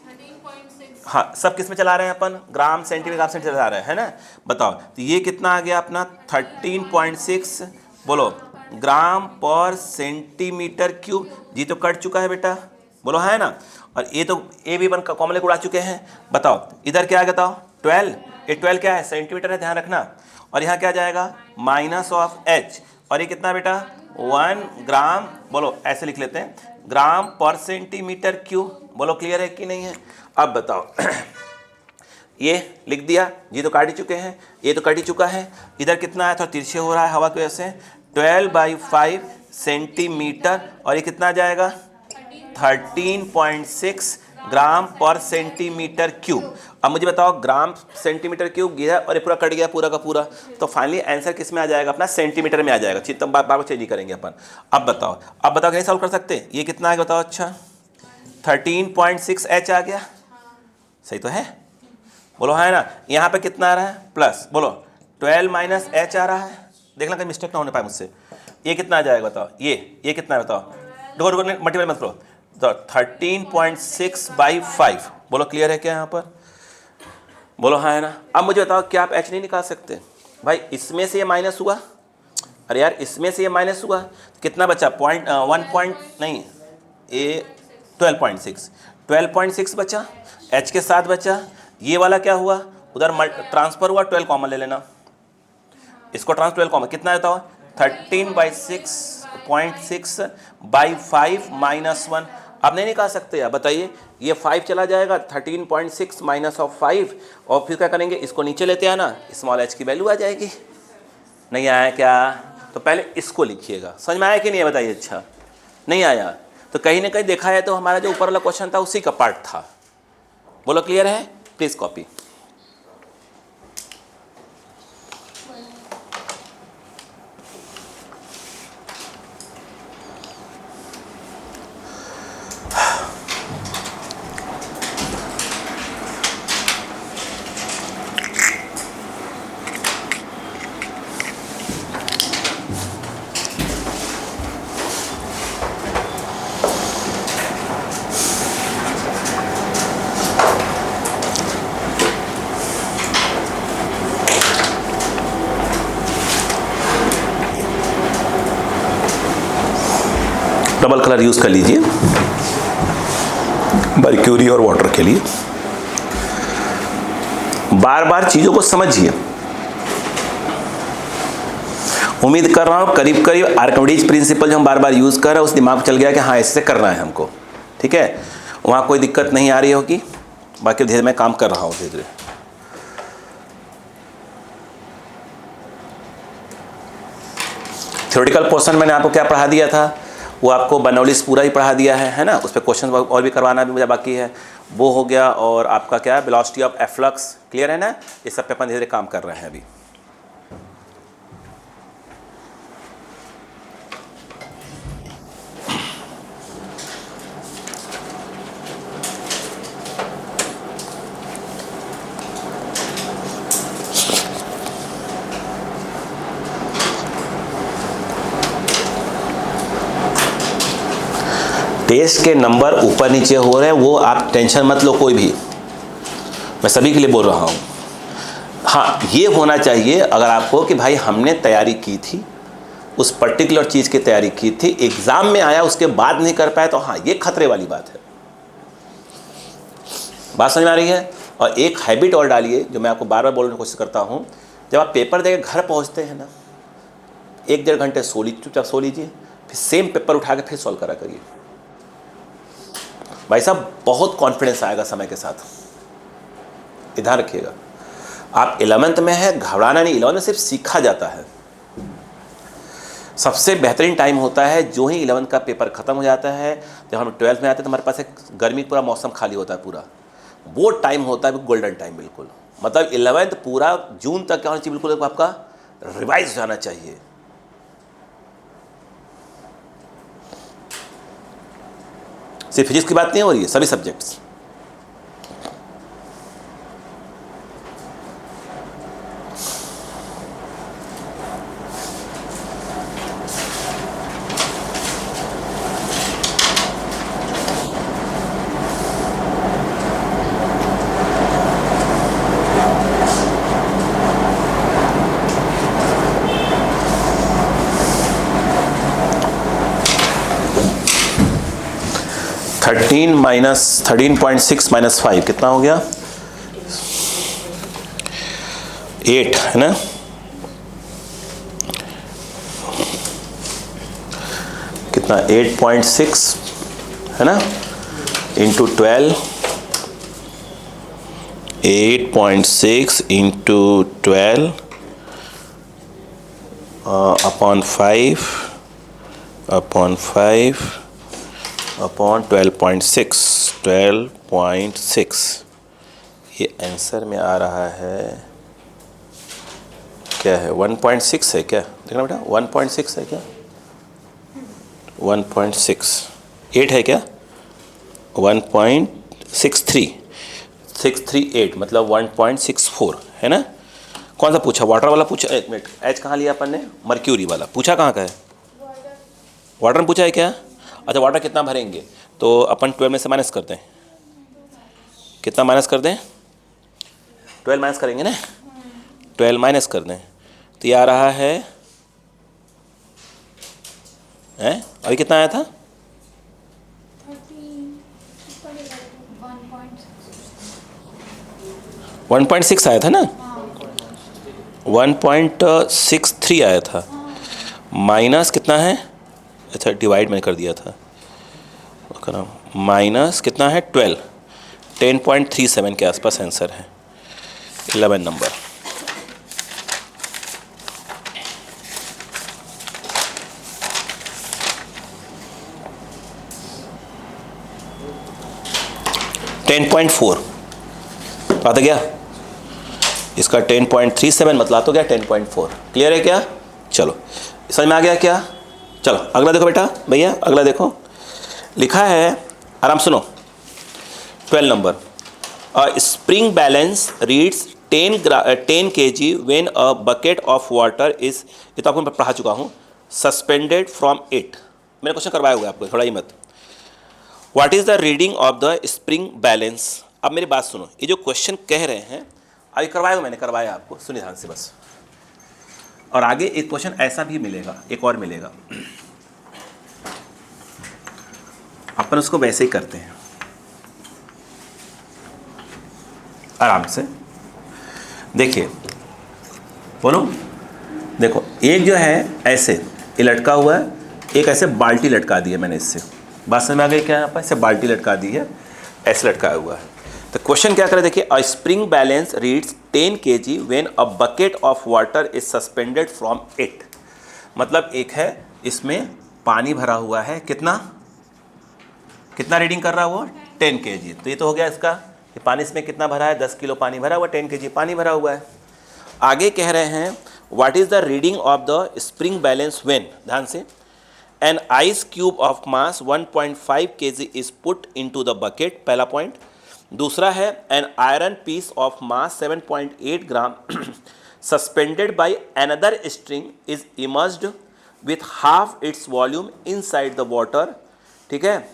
13.6, हाँ सब किस में चला रहे हैं अपन, ग्राम सेंटीमीटर ग्राम सेंटीमीटर चला रहे हैं, है ना। बताओ तो ये कितना आ गया अपना 13.6, बोलो ग्राम पर सेंटीमीटर क्यूब, जी तो कट चुका है बेटा, बोलो है ना। और ये तो ए भी बन कॉमन लेकर उड़ा चुके हैं। बताओ इधर क्या आ गया, बताओ 12, ये 12 क्या है, सेंटीमीटर है, ध्यान रखना। और यहाँ क्या जाएगा माइनस ऑफ h, और ये कितना बेटा 1 ग्राम, बोलो ऐसे लिख लेते हैं, ग्राम पर सेंटीमीटर क्यूब, बोलो क्लियर है कि नहीं है। अब बताओ ये लिख दिया, जी तो काट ही चुके हैं, ये तो कट ही चुका है, इधर कितना आया था, तिरछे हो रहा है हवा की वजह से, 12/5 सेंटीमीटर, और ये कितना जाएगा 13.6 ग्राम पर सेंटीमीटर क्यूब। अब मुझे बताओ ग्राम सेंटीमीटर क्यूब गया और ये पूरा कट गया पूरा का पूरा, तो फाइनली आंसर किस में आ जाएगा अपना, सेंटीमीटर में आ जाएगा। ठीक, तो बार चेंज नहीं करेंगे अपन। अब बताओ कैसे सॉल्व कर सकते हैं, ये कितना है बताओ। अच्छा 13.6 H आ गया, सही तो है, बोलो है ना। यहाँ पे कितना आ रहा है प्लस, बोलो 12 माइनस H आ रहा है, देखना कहीं मिस्टेक ना होने पाए मुझसे। ये कितना आ जाएगा बताओ, ये कितना है बताओ, डोर मल्टीप्लाई मत करो, तो 13.6/5, बोलो क्लियर है क्या यहाँ पर, बोलो हाँ है ना। अब मुझे बताओ क्या आप H नहीं निकाल सकते भाई, इसमें से ये माइनस हुआ, अरे यार इसमें से ये माइनस हुआ, कितना बचा, 12.6 बचा, H के साथ बचा, ये वाला क्या हुआ उधर ट्रांसफर हुआ, 12 कॉमन ले लेना, इसको ट्रांसफर 12 कॉमन, कितना रहता हुआ 13/6.6/5 -1। अब नहीं निकाल सकते यार, बताइए ये 5 चला जाएगा, 13.6 माइनस ऑफ 5, और फिर क्या करेंगे, इसको नीचे लेते आना, स्मॉल h की वैल्यू आ जाएगी। नहीं आया क्या, तो पहले इसको लिखिएगा, समझ में आया कि नहीं है बताइए। अच्छा नहीं आया तो कहीं ना कहीं देखा है तो हमारा जो ऊपर वाला क्वेश्चन था उसी का पार्ट था, बोलो क्लियर है, please copy. Double colour use कर लीजिए मर्क्यूरी और वाटर के लिए। बार बार चीजों को समझिए, उम्मीद कर रहा हूं करीब करीब आर्किमिडीज प्रिंसिपल जो हम बार बार यूज कर रहे हैं उस दिमाग चल गया कि हाँ इससे करना है हमको, ठीक है, वहां कोई दिक्कत नहीं आ रही होगी। बाकी धीरे मैं काम कर रहा हूं धीरे धीरे। थ्योरेटिकल पोर्शन मैंने आपको क्या पढ़ा दिया था, वो आपको बर्नौलीज पूरा ही पढ़ा दिया है ना, उस पर क्वेश्चन और भी करवाना भी मुझे बाकी है, वो हो गया। और आपका क्या है वेलोसिटी ऑफ एफ्लक्स, क्लियर है ना, इस सब पे अपन धीरे धीरे काम कर रहे हैं अभी। टेस्ट के नंबर ऊपर नीचे हो रहे हैं वो आप टेंशन मत लो कोई भी, मैं सभी के लिए बोल रहा हूँ। हाँ ये होना चाहिए अगर आपको कि भाई हमने तैयारी की थी, उस पर्टिकुलर चीज़ की तैयारी की थी, एग्ज़ाम में आया उसके बाद नहीं कर पाए, तो हाँ ये खतरे वाली बात है। बात समझ में आ रही है। और एक हैबिट और डालिए जो मैं आपको बार बार बोलने की कोशिश करता हूँ, जब आप पेपर देके घर पहुँचते हैं ना, 1-1.5 घंटे चुपचाप सो लीजिए, फिर सेम पेपर उठा के फिर सॉल्व करा करिए। भाई साहब बहुत कॉन्फिडेंस आएगा समय के साथ, ध्यान रखिएगा। आप 11th में है, घबराना नहीं, 11th में सिर्फ सीखा जाता है। सबसे बेहतरीन टाइम होता है जो ही 11th का पेपर खत्म हो जाता है, जब हम 12th में आते हैं तो हमारे पास एक गर्मी पूरा मौसम खाली होता है, पूरा वो टाइम होता है गोल्डन टाइम बिल्कुल। मतलब 11th पूरा जून तक क्या होना चाहिए, बिल्कुल आपका रिवाइज हो जाना चाहिए। सिर्फ फिजिक्स की बात नहीं हो रही है, सभी सब्जेक्ट्स। -13.6 - 5 कितना हो गया, 8 है ना। कितना 8.6 है ना, इंटू 12, 8.6 इंटू 12 अपॉन 5 अपॉन 12.6, 12.6 ये आंसर में आ रहा है, क्या है 1.6 है क्या, देखना बेटा 1.6 है क्या, 1.6, 8 है क्या, 1.638 मतलब 1.64 है ना। कौन सा पूछा, वाटर वाला पूछा, एक मिनट, एच कहाँ लिया अपन ने, मर्क्यूरी वाला पूछा, कहाँ का है, वाटर में पूछा है क्या। अच्छा वाटर कितना भरेंगे, तो अपन 12 में से माइनस करते हैं, कितना माइनस कर दें, 12 माइनस करेंगे ना, 12 माइनस कर दें तो ये आ रहा है, हैं अभी कितना आया था, 1.6 आया था ना, 1.63 आया था, माइनस कितना है, अच्छा डिवाइड मैंने कर दिया था, माइनस कितना है 12, 10.37 के आसपास आंसर है, 11 नंबर। आता गया इसका 10.37 मतलब तो क्या 10.4, क्लियर है क्या, चलो समझ में आ गया क्या। चलो अगला देखो बेटा भैया, अगला देखो लिखा है, आराम सुनो, 12 number, spring balance reads 10 kg when a bucket of water is, ये तो आपको मैं पढ़ा चुका हूँ, सस्पेंडेड फ्रॉम इट, मैंने क्वेश्चन करवाया हुआ है आपको, थोड़ा ही मत, what is the reading of the spring balance. अब मेरी बात सुनो, ये जो क्वेश्चन कह रहे हैं अभी करवाया, मैंने करवाया आपको, सुनिए ध्यान से बस, और आगे एक क्वेश्चन ऐसा भी मिलेगा, एक और मिलेगा, अपन उसको वैसे ही करते हैं आराम से, देखिए बोलो, देखो एक जो है ऐसे ये लटका हुआ है, एक ऐसे बाल्टी लटका दी है मैंने, इससे बात समझ में आ गई क्या, यहाँ पर ऐसे बाल्टी लटका दी है, ऐसे लटकाया हुआ है, तो क्वेश्चन क्या करे, देखिए अ spring balance reads 10 kg when a bucket of water is suspended from it, मतलब एक है इसमें पानी भरा हुआ है, कितना कितना रीडिंग कर रहा है वो 10 kg, तो ये तो हो गया इसका, ये पानी इसमें कितना भरा है 10 किलो पानी भरा हुआ, 10 kg पानी भरा हुआ है। आगे कह रहे हैं what is the reading of the spring balance when, ध्यान से, an ice cube of mass 1.5 kg is put into the bucket, पहला पॉइंट। दूसरा है an iron piece of mass 7.8 gram suspended by another string is immersed with half its volume inside the water, ठीक है,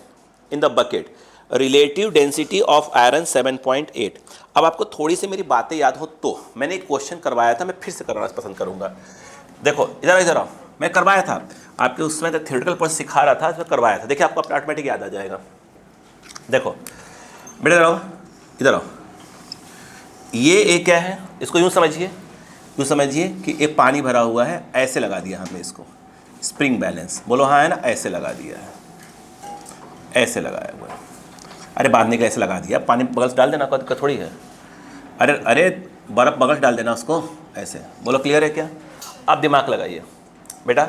in the bucket, relative density of iron 7.8। अब आपको थोड़ी सी मेरी बातें याद हो तो, मैंने एक क्वेश्चन करवाया था, मैं फिर से करवाना पसंद करूंगा, देखो इधर इधर आओ, मैं करवाया था आपके उसमें, तो थियोरेटिकल पर सिखा रहा था, इसमें करवाया था, देखिए आपको अपना ऑटोमेटिक याद आ जाएगा। देखो बेटा इधर आओ, इधर आओ, ये एक क्या है, इसको यूँ समझिए, यूँ समझिए कि एक पानी भरा हुआ है, ऐसे लगा दिया हमने इसको, स्प्रिंग बैलेंस बोलो, हाँ है ना, ऐसे लगा दिया है, ऐसे लगाया हुआ है, अरे बांधने का ऐसे लगा दिया, पानी बगल से डाल देना, कोई दिक्कत थोड़ी है, अरे अरे बर्फ़ बगल से डाल देना उसको, ऐसे बोलो, क्लियर है क्या। अब दिमाग लगाइए बेटा,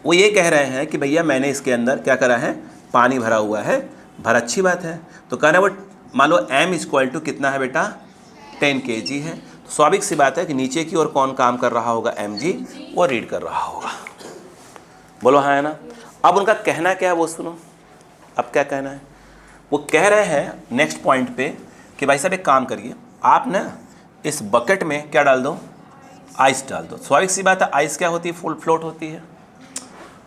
वो ये कह रहे हैं कि भैया मैंने इसके अंदर क्या करा है, पानी भरा हुआ है, भर अच्छी बात है, तो कह रहे हैं वो मान लो m इक्वल टू कितना है बेटा 10 kg है, तो स्वाभाविक सी बात है कि नीचे की ओर कौन काम कर रहा होगा, mg, वो रीड कर रहा होगा, बोलो हाँ है ना। अब उनका कहना क्या है वो सुनो, अब क्या कहना है, वो कह रहे हैं नेक्स्ट पॉइंट पे कि भाई साहब एक काम करिए, आप ना इस बकेट में क्या डाल दो, आइस डाल दो। स्वाभाविक सी बात है, आइस क्या होती है, फुल फ्लोट होती है,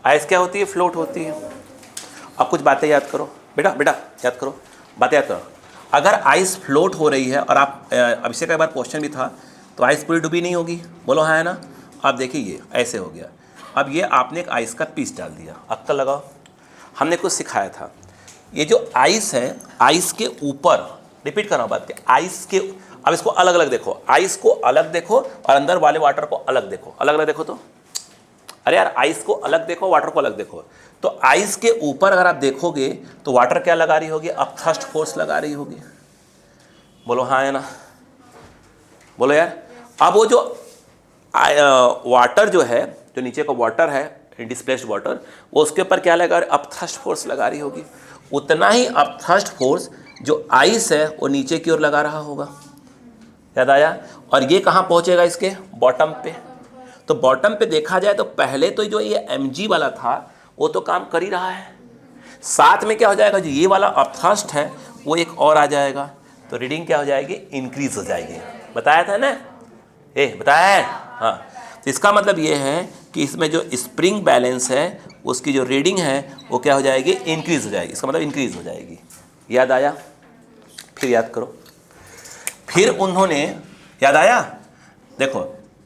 आइस क्या होती है, फ्लोट होती है। अब कुछ बातें याद करो बेटा, बेटा याद करो, बातें याद करो, अगर आइस फ्लोट हो रही है और आप अभिषेक का एक बार क्वेश्चन भी था, तो आइस पूरी डूबी नहीं होगी, बोलो हाँ है ना। अब देखिए ये ऐसे हो गया, अब ये आपने एक आइस का पीस डाल दिया, अक्कल लगाओ, हमने कुछ सिखाया था, ये जो आइस है, आइस के ऊपर, रिपीट कर रहा हूँ बात के, आइस के, अब इसको अलग अलग देखो, आइस को अलग देखो और अंदर वाले वाटर को अलग देखो, अलग अलग देखो, तो अरे यार आइस को अलग देखो, वाटर को अलग देखो, तो आइस के ऊपर अगर आप देखोगे तो वाटर क्या लगा रही होगी, अपथ्रस्ट फोर्स लगा रही होगी, बोलो हाँ है ना, बोलो यार। अब वो जो वाटर जो है, जो नीचे का वाटर है, डिस्प्लेस्ड वाटर, वो उसके ऊपर क्या लगा रही, अपथ्रस्ट फोर्स लगा रही होगी, उतना ही अपथ्रस्ट फोर्स जो आइस है वो नीचे की ओर लगा रहा होगा। याद आया? और ये कहाँ पहुँचेगा? इसके बॉटम पे। तो बॉटम पे देखा जाए तो पहले तो जो ये mg वाला था वो तो काम कर ही रहा है, साथ में क्या हो जाएगा, जो ये वाला अपथ्रस्ट है वो एक और आ जाएगा, तो रीडिंग क्या हो जाएगी? इंक्रीज हो जाएगी। बताया था ना, बताया है? हाँ। तो इसका मतलब ये है कि इसमें जो स्प्रिंग बैलेंस है उसकी जो रीडिंग है वो क्या हो जाएगी? इंक्रीज हो जाएगी। इसका मतलब इंक्रीज हो जाएगी। याद आया? फिर याद करो। फिर उन्होंने, याद आया? देखो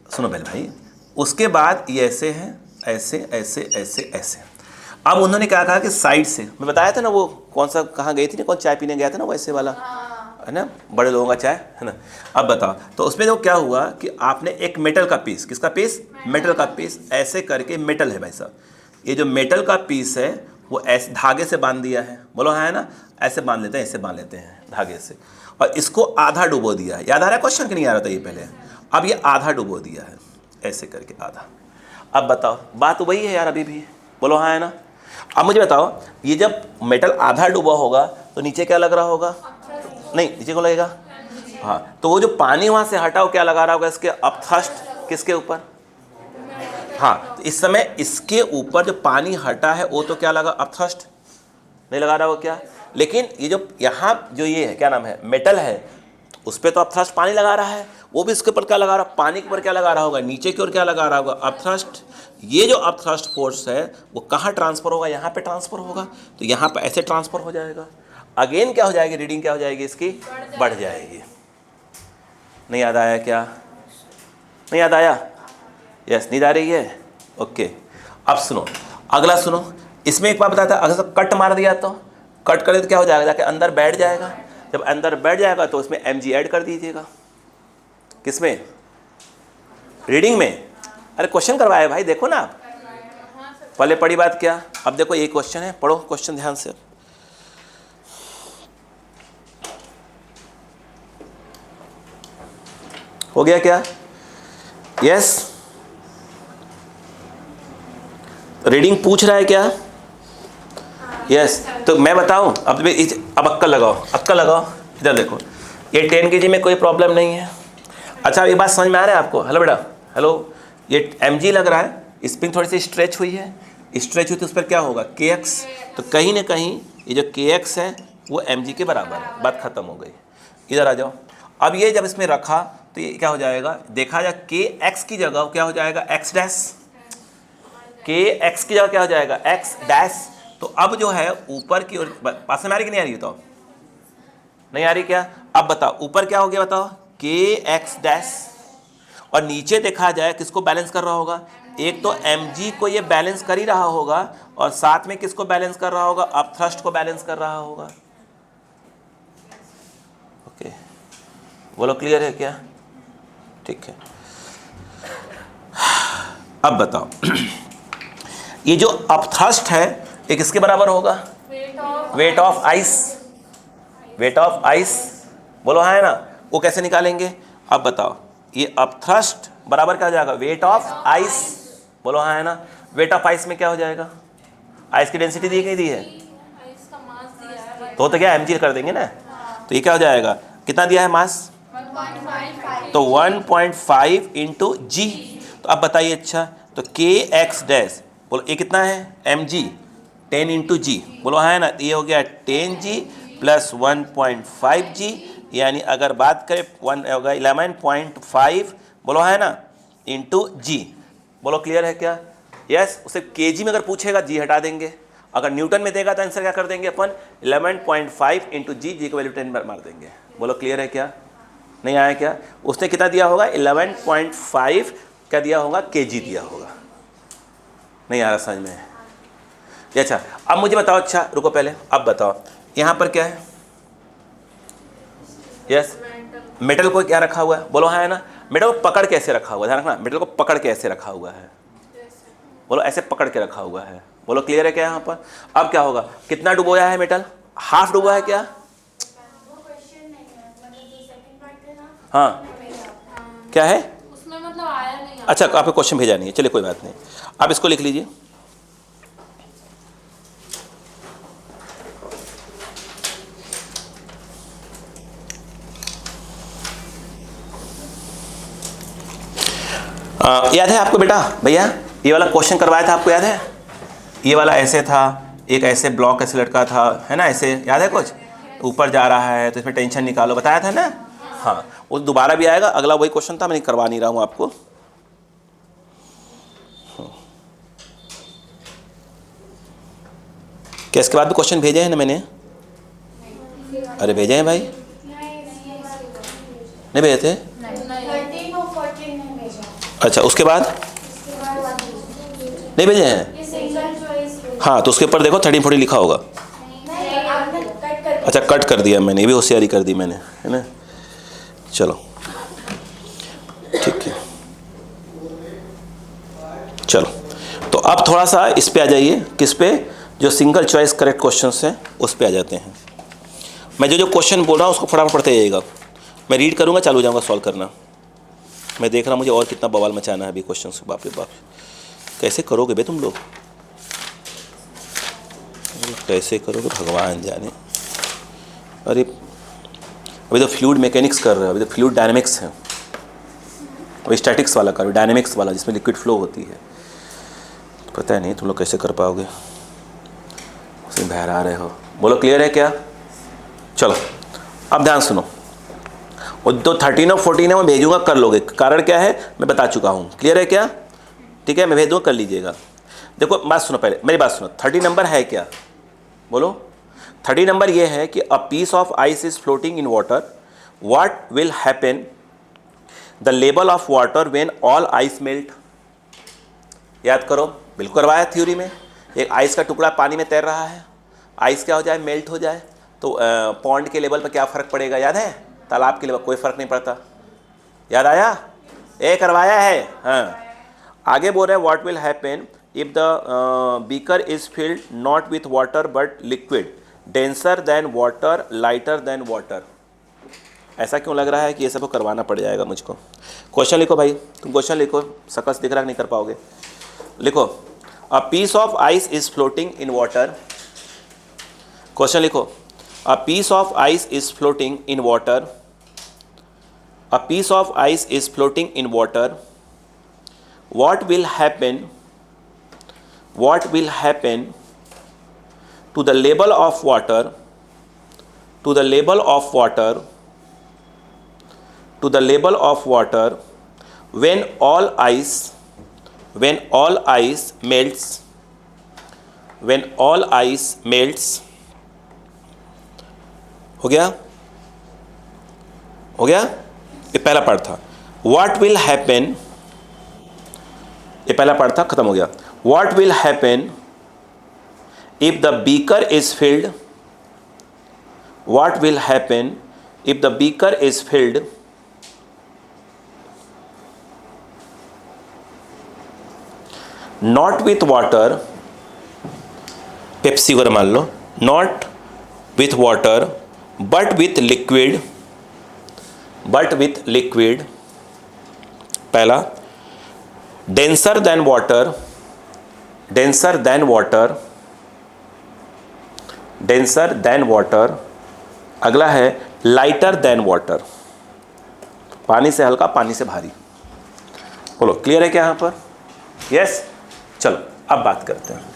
सुनो पहले भाई, उसके बाद ये ऐसे है, ऐसे ऐसे ऐसे ऐसे। अब उन्होंने क्या कहा कि साइड से, मैं बताया था ना वो कौन सा, कहाँ गई थी ना, कौन चाय पीने गया था ना, वो ऐसे वाला है ना, बड़े लोगों का चाय है ना। अब बताओ, तो उसमें जो क्या हुआ कि आपने एक मेटल का पीस, किसका पीस? मेटल का पीस, ऐसे करके, मेटल है भाई साहब, ये जो मेटल का पीस है वो ऐसे धागे से बांध दिया है, बोलो है ना, ऐसे बांध लेते हैं, ऐसे बांध लेते हैं धागे से, और इसको आधा डुबो दिया है। याद आ रहा है क्वेश्चन कि नहीं आ रहा था ये पहले? अब ये आधा डुबो दिया है, ऐसे करके आधा। अब बताओ, बात वही है यार अभी भी, बोलो हाँ है ना। अब मुझे बताओ, ये जब मेटल आधा डूबा होगा तो नीचे क्या लग रहा होगा? नहीं, नीचे को लगेगा, हाँ। तो वो जो पानी वहाँ से हटा, वो क्या लगा रहा होगा? इसके अपथ्रस्ट किसके ऊपर? हाँ, तो इस समय इसके ऊपर जो पानी हटा है वो तो क्या लगा? अपथ्रस्ट नहीं लगा रहा हो क्या? लेकिन ये जो यहाँ जो ये है, क्या नाम है, मेटल है, उस पर तो अपथ्रस्ट पानी लगा रहा है, वो भी इसके ऊपर क्या लगा रहा? पानी के ऊपर क्या लगा रहा होगा? नीचे की ओर क्या लगा रहा होगा? अपथ्रस्ट। ये जो अपथ्रस्ट फोर्स है वो कहाँ ट्रांसफर होगा? यहाँ पे ट्रांसफर होगा, तो यहाँ पे ऐसे ट्रांसफर हो जाएगा। अगेन क्या हो जाएगी? रीडिंग क्या हो जाएगी इसकी? बढ़ जाएगी। नहीं याद आया क्या? नहीं याद आया? यस, नींद आ रही है? ओके। अब सुनो, अगला सुनो। इसमें एक बात बताता, अगर सब कट मार दिया तो कट करे तो क्या हो जाएगा? जाके अंदर बैठ जाएगा। जब अंदर बैठ जाएगा तो उसमें mg ऐड कर दीजिएगा। किसमें? रीडिंग में। अरे क्वेश्चन करवाए भाई, देखो ना आप, पहले पढ़ी बात क्या। अब देखो ये क्वेश्चन है, पढ़ो क्वेश्चन ध्यान से। हो गया क्या? यस, रीडिंग पूछ रहा है क्या? यस। तो मैं बताऊं, अब अक्कल लगाओ, अक्कल लगाओ, इधर देखो, ये 10 kg में कोई प्रॉब्लम नहीं है। अच्छा, ये बात समझ में आ रहा है आपको? हेलो बेटा, हेलो, ये mg लग रहा है, स्प्रिंग थोड़ी सी स्ट्रेच हुई है, स्ट्रेच हुई तो उस पर क्या होगा? kx। तो कहीं ना कहीं ये जो kx है वो mg के बराबर है, बात खत्म हो गई। इधर आ जाओ। अब ये जब इसमें रखा तो ये क्या हो जाएगा? देखा जाए kx की जगह क्या हो जाएगा? x dash. kx की जगह क्या हो जाएगा? x dash. तो अब जो है ऊपर की ओर, पास में आ रही कि नहीं आ रही? तो नहीं आ रही क्या? अब बताओ ऊपर क्या हो गया? बताओ, kx डैश, और नीचे देखा जाए किसको बैलेंस कर रहा होगा? एक तो mg को ये बैलेंस कर ही रहा होगा, और साथ में किसको बैलेंस कर रहा होगा? अपथ्रस्ट को बैलेंस कर रहा होगा। ओके, बोलो क्लियर है क्या? ठीक है। अब बताओ, ये जो अपथ्रस्ट है ये किसके बराबर होगा? Weight of ice. Weight of ice, बोलो हाँ है ना। वो कैसे निकालेंगे? अब बताओ, ये अपथ्रस्ट बराबर क्या हो जाएगा? वेट ऑफ आइस, बोलो हाँ है ना। वेट ऑफ आइस में क्या हो जाएगा? आइस की डेंसिटी दी नहीं दी है तो क्या mg कर देंगे ना। तो ये क्या हो जाएगा? कितना दिया है मास? 1.5। तो 1.5 इंटू जी। तो अब बताइए, अच्छा तो kx डैश, बोलो ये कितना है? mg 10 इंटू जी, बोलो हाँ है ना। ये हो गया 10g प्लस 1.5g, यानी अगर बात करें 1 होगा 11.5, बोलो है ना, इंटू जी। बोलो क्लियर है क्या? यस। उसे केजी में अगर पूछेगा जी हटा देंगे, अगर न्यूटन में देगा तो आंसर क्या कर देंगे अपन? 11.5 इंटू जी, जी को वैल्यू 10 मार देंगे। बोलो क्लियर है क्या? नहीं आया क्या? उसने कितना दिया होगा? 11.5 क्या दिया होगा? केजी दिया होगा। नहीं आ रहा समझ में? अच्छा, अब मुझे बताओ, अच्छा रुको पहले, अब बताओ यहाँ पर क्या है? यस, मेटल को क्या रखा हुआ है? बोलो हाँ है ना। मेटल को पकड़ के ऐसे रखा हुआ है, ध्यान रखना, मेटल को पकड़ के ऐसे रखा हुआ है, बोलो ऐसे पकड़ के रखा हुआ है। बोलो क्लियर है क्या यहाँ पर? अब क्या होगा? कितना डुबोया है मेटल? हाफ डुबा है क्या? हाँ, क्या है उसमें? मतलब आया नहीं। अच्छा, आपको क्वेश्चन भेजा नहीं है, चलिए कोई बात नहीं। आप इसको लिख लीजिए। याद है आपको बेटा भैया, ये वाला क्वेश्चन करवाया था आपको, याद है? ये वाला ऐसे था, एक ऐसे ब्लॉक ऐसे लटका था, है ना, ऐसे, याद है कुछ? ऊपर जा रहा है तो इसमें टेंशन निकालो, बताया था ना? हाँ, वो दोबारा भी आएगा, अगला वही क्वेश्चन था, मैं करवा नहीं रहा हूँ आपको। क्या इसके बाद भी क्वेश्चन भेजे हैं ना मैंने? अरे भेजे हैं भाई, नहीं भेजे थे? अच्छा, उसके बाद नहीं भेजे हैं? हाँ, तो उसके ऊपर देखो 13-14 लिखा होगा। अच्छा, कट कर दिया मैंने, ये भी होशियारी कर दी मैंने, है ना? चलो ठीक है, चलो तो अब थोड़ा सा इस पे आ जाइए, किस पे? जो सिंगल चॉइस करेक्ट क्वेश्चंस हैं उस पे आ जाते हैं। मैं जो क्वेश्चन बोल रहा हूँ उसको फटाफट पढ़ते जाइएगा, मैं रीड करूँगा, चालू हो जाऊँगा सॉल्व करना। मैं देख रहा मुझे और कितना बवाल मचाना है अभी क्वेश्चन से, बाप रे बाप, कैसे करोगे बे तुम लोग, कैसे करोगे भगवान जाने। अरे अभी तो फ्लूइड मैकेनिक्स कर रहे हो, अभी तो फ्लूइड डायनेमिक्स है, अभी स्टैटिक्स वाला करो, डायनेमिक्स वाला जिसमें लिक्विड फ्लो होती है। पता नहीं तुम लोग कैसे कर पाओगे, उसमें बहरा रहे हो। बोलो क्लियर है क्या? चलो अब ध्यान सुनो, और जो 13 और 14 है मैं भेजूंगा, कर लोगे। कारण क्या है मैं बता चुका हूँ, क्लियर है क्या? ठीक है, मैं भेज दूँगा, कर लीजिएगा। देखो बात सुनो, पहले मेरी बात सुनो। 30 नंबर है क्या? बोलो। 30 नंबर ये है कि a piece of ice is floating in water, what will happen the level of water when all ice melt. याद करो, बिल्कुल करवाया थ्योरी में। एक आइस का टुकड़ा पानी में तैर रहा है, आइस क्या हो जाए, मेल्ट हो जाए, तो पॉन्ड के लेवल पर क्या फ़र्क पड़ेगा, याद है? तालाब के लेवल कोई फ़र्क नहीं पड़ता, याद आया? करवाया है। हाँ, आगे बोल रहे हैं what will happen if the beaker is filled not with water but liquid, denser then water, lighter than water. ऐसा क्यों लग रहा है कि ये सब करवाना पड़ जाएगा मुझको? क्वेश्चन लिखो भाई, तुम क्वेश्चन लिखो, सकस दिख रहा नहीं कर पाओगे। लिखो, a piece of ice is floating in water. Question लिखो, a piece of ice is floating in water, a piece of ice is floating in water, what will happen to the level of water, to the level of water, to the level of water when all ice melts, when all ice melts। हो गया? हो गया? ये पहला part था। what will happen, ये पहला part था, खत्म हो गया। What will happen if the beaker is filled? What will happen if the beaker is filled not with water, Pepsi वगैरह मान लो, not with water but with liquid, पहला। denser than water, denser than water, denser than water। अगला है lighter than water, पानी से हल्का, पानी से भारी। बोलो क्लियर है क्या यहाँ पर? यस। चलो अब बात करते हैं।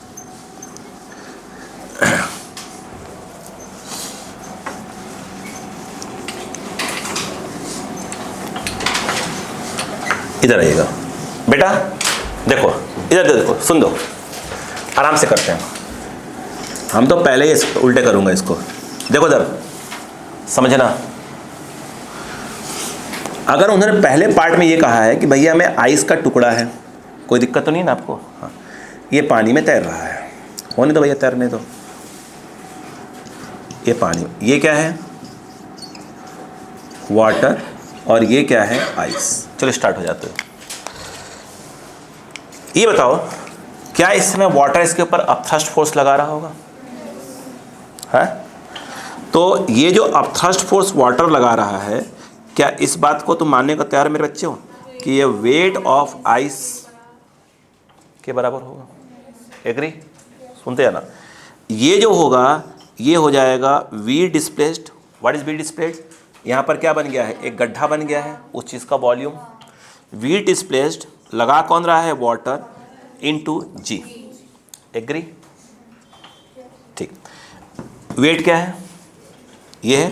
इधर आइएगा बेटा, देखो इधर देखो, सुन दो, आराम से करते हैं। हम तो पहले ही उल्टे करूंगा इसको, देखो इधर समझना। अगर उन्होंने पहले पार्ट में ये कहा है कि भैया हमें आइस का टुकड़ा है, कोई दिक्कत तो नहीं ना आपको? हाँ, ये पानी में तैर रहा है, होने दो भैया, तैरने दो। ये पानी, ये क्या है? वाटर, और ये क्या है? आइस। चलो स्टार्ट हो जाते हैं। ये बताओ, क्या इस समय वाटर इसके ऊपर अपथ्रस्ट फोर्स लगा रहा होगा? है? तो ये जो अपथ्रस्ट फोर्स वाटर लगा रहा है, क्या इस बात को तुम मानने को तैयार हो मेरे बच्चे हो कि ये वेट ऑफ आइस के बराबर होगा? एग्री? सुनते जाना। ये जो होगा ये हो जाएगा V displaced. What is V displaced? यहाँ पर क्या बन गया है? एक गड्ढा बन गया है, उस चीज़ का वॉल्यूम। वी डिस्प्लेस्ड लगा कौन रहा है, वाटर इनटू जी। एग्री? ठीक। वेट क्या है, ये है,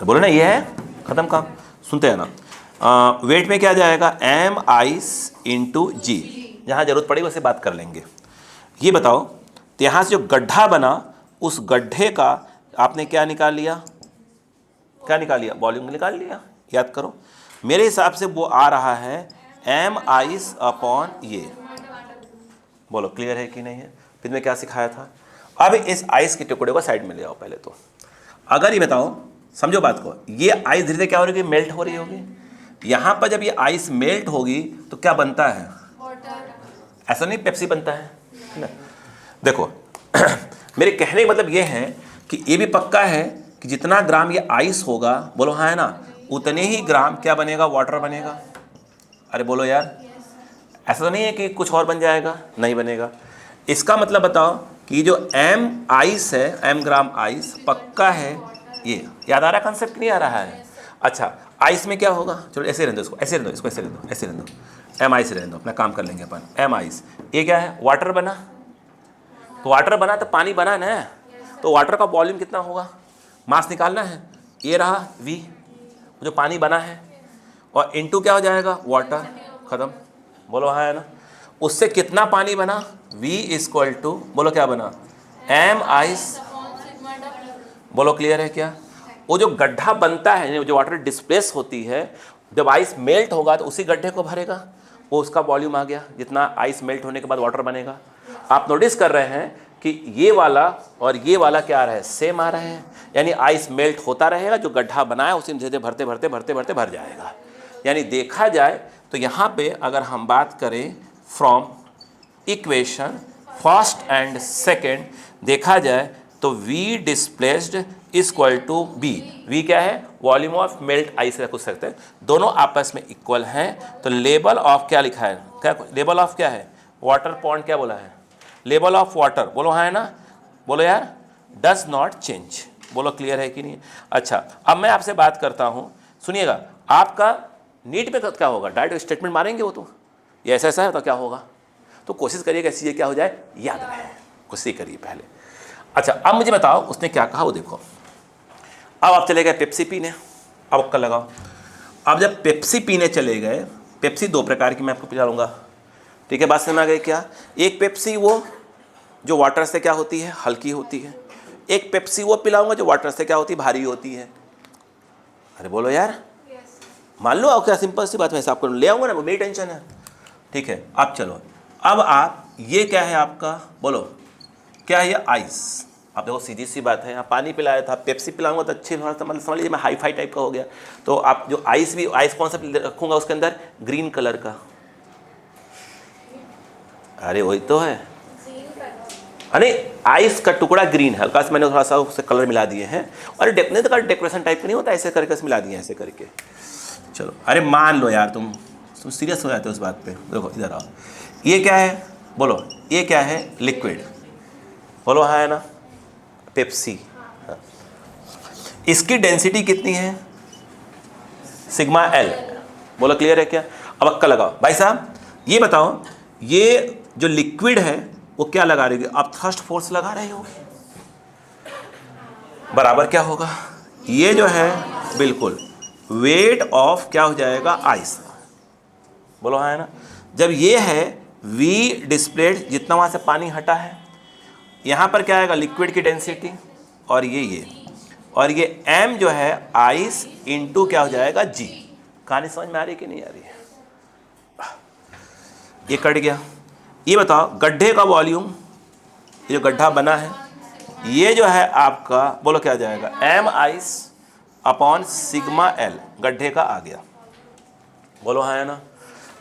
बोलो ना ये है, खत्म काम। सुनते हैं ना, वेट में क्या जाएगा, एम आइस इंटू जी, जहाँ जरूरत पड़ेगी वैसे बात कर लेंगे। ये बताओ, तो यहाँ से जो गड्ढा बना उस गड्ढे का आपने क्या निकाल लिया, क्या निकाल लिया, वॉल्यूम निकाल लिया। याद करो, मेरे हिसाब से वो आ रहा है एम आइस अपॉन ये। बोलो क्लियर है कि नहीं है? फिर मैं क्या सिखाया था। अब इस आइस के टुकड़े को साइड में ले आओ पहले तो। अगर ये बताओ, समझो बात को, ये आइस धीरे धीरे क्या हो रही है, मेल्ट हो रही होगी। यहाँ पर जब ये आइस मेल्ट होगी तो क्या बनता है, ऐसा नहीं पेप्सी बनता है ना। देखो मेरे कहने का मतलब ये है कि ये भी पक्का है कि जितना ग्राम ये आइस होगा, बोलो हाँ है ना, उतने ही ग्राम क्या बनेगा, वाटर बनेगा। अरे बोलो यार, ऐसा तो नहीं है कि कुछ और बन जाएगा, नहीं बनेगा। इसका मतलब बताओ कि जो एम आइस है, एम ग्राम आइस पक्का है, ये याद आ रहा है कंसेप्ट, नहीं आ रहा है? अच्छा, आइस में क्या होगा, चलो ऐसे रहने दो इसको, ऐसे रहने दो इसको, ऐसे रहने दो, ऐसे रहने दो, एम आइस रहने दो, अपना काम कर लेंगे अपन। एम आइस ये क्या है, वाटर बना, तो वाटर बना तो पानी बना ना, तो वाटर का वॉल्यूम कितना होगा, मास निकालना है, ये रहा वी जो पानी बना है, और इनटू क्या हो जाएगा, वाटर, खत्म। बोलो हाँ है ना। उससे कितना पानी बना, V इक्वल टू, बोलो क्या बना, एम आइस। बोलो क्लियर है क्या? वो जो गड्ढा बनता है, जो वाटर डिस्प्लेस होती है, जब आइस मेल्ट होगा तो उसी गड्ढे को भरेगा, वो उसका वॉल्यूम आ गया, जितना आइस मेल्ट होने के बाद वाटर बनेगा। आप नोटिस कर रहे हैं कि ये वाला और ये वाला क्या आ रहा है, सेम आ रहे हैं, यानी आइस मेल्ट होता रहेगा, जो गड्ढा बनाया उसी में धीरे भरते भरते भरते भरते भर जाएगा। यानी देखा जाए तो यहाँ पे अगर हम बात करें from equation first and second, देखा जाए तो V displaced equal to B। V क्या है, वॉल्यूम ऑफ मेल्ट आइस रख सकते हैं, दोनों आपस में इक्वल हैं। तो लेवल ऑफ क्या लिखा है, क्या लेवल ऑफ क्या है, वाटर पॉन्ड, क्या बोला है, लेवल ऑफ वाटर, बोलो हाँ है ना, बोलो यार, डज नॉट चेंज। बोलो क्लियर है कि नहीं? अच्छा, अब मैं आपसे बात करता हूँ, सुनिएगा, आपका नीट में क्या होगा, डायरेक्ट स्टेटमेंट मारेंगे वो, तो ये ऐसा ऐसा है तो क्या होगा, तो कोशिश करिए कैसी ये क्या हो जाए, याद रहे, कोशिश करिए पहले। अच्छा, अब मुझे बताओ उसने क्या कहा, वो देखो। अब आप चले गए पेप्सी पीने, अब अक्कल लगाओ। अब जब पेप्सी पीने चले गए, पेप्सी दो प्रकार की मैं आपको पिलाऊंगा, ठीक है, बात समझ में आ गई क्या? एक पेप्सी वो जो वाटर से क्या होती है, हल्की होती है, एक पेप्सी वो पिलाऊंगा जो वाटर से क्या होती है, भारी होती है। अरे बोलो यार, मान लो, क्या सिंपल सी बात, मैं आपको ले आऊँगा ना, वो मेरी टेंशन है, ठीक है। अब चलो, अब आप ये क्या है आपका, बोलो क्या है, ये आइस। आप देखो सीधी सी बात है, यहाँ पानी पिलाया था, पेप्सी पिलाऊंगा तो अच्छी मतलब समझ लीजिए मैं हाई फाई टाइप का हो गया। तो आप जो आइस भी, आइस कौन सा रखूँगा उसके अंदर, ग्रीन कलर का। अरे वही तो है, अरे आइस का टुकड़ा ग्रीन है, हल्का से मैंने थोड़ा सा उससे कलर मिला दिए हैं, और डेफिनेट का डेकोरेशन टाइप का नहीं होता, ऐसे करके मिला दिए ऐसे करके। चलो, अरे मान लो यार, तुम सीरियस हो जाते हो उस बात पे। देखो इधर आओ, ये क्या है, बोलो ये क्या है, लिक्विड, बोलो हाँ है ना, पेप्सी। हाँ। इसकी डेंसिटी कितनी है, सिग्मा L। बोलो क्लियर है क्या? अब अक्का लगाओ भाई साहब, ये बताओ, ये जो लिक्विड है वो क्या लगा रही है, आप थ्रस्ट फोर्स लगा रहे हो, बराबर क्या होगा, ये जो है बिल्कुल वेट ऑफ क्या हो जाएगा, आइस। बोलो हाँ है ना। जब ये है V डिस्प्लेड, जितना वहाँ से पानी हटा है, यहाँ पर क्या आएगा, लिक्विड की डेंसिटी, और और ये M जो है आइस इंटू क्या हो जाएगा, G। कहानी समझ में आ रही कि नहीं आ रही है? ये कट गया। ये बताओ गड्ढे का वॉल्यूम, ये जो गड्ढा बना है, ये जो है आपका, बोलो क्या जाएगा, M ice upon sigma L, गड्ढे का आ गया। बोलो हाँ है ना।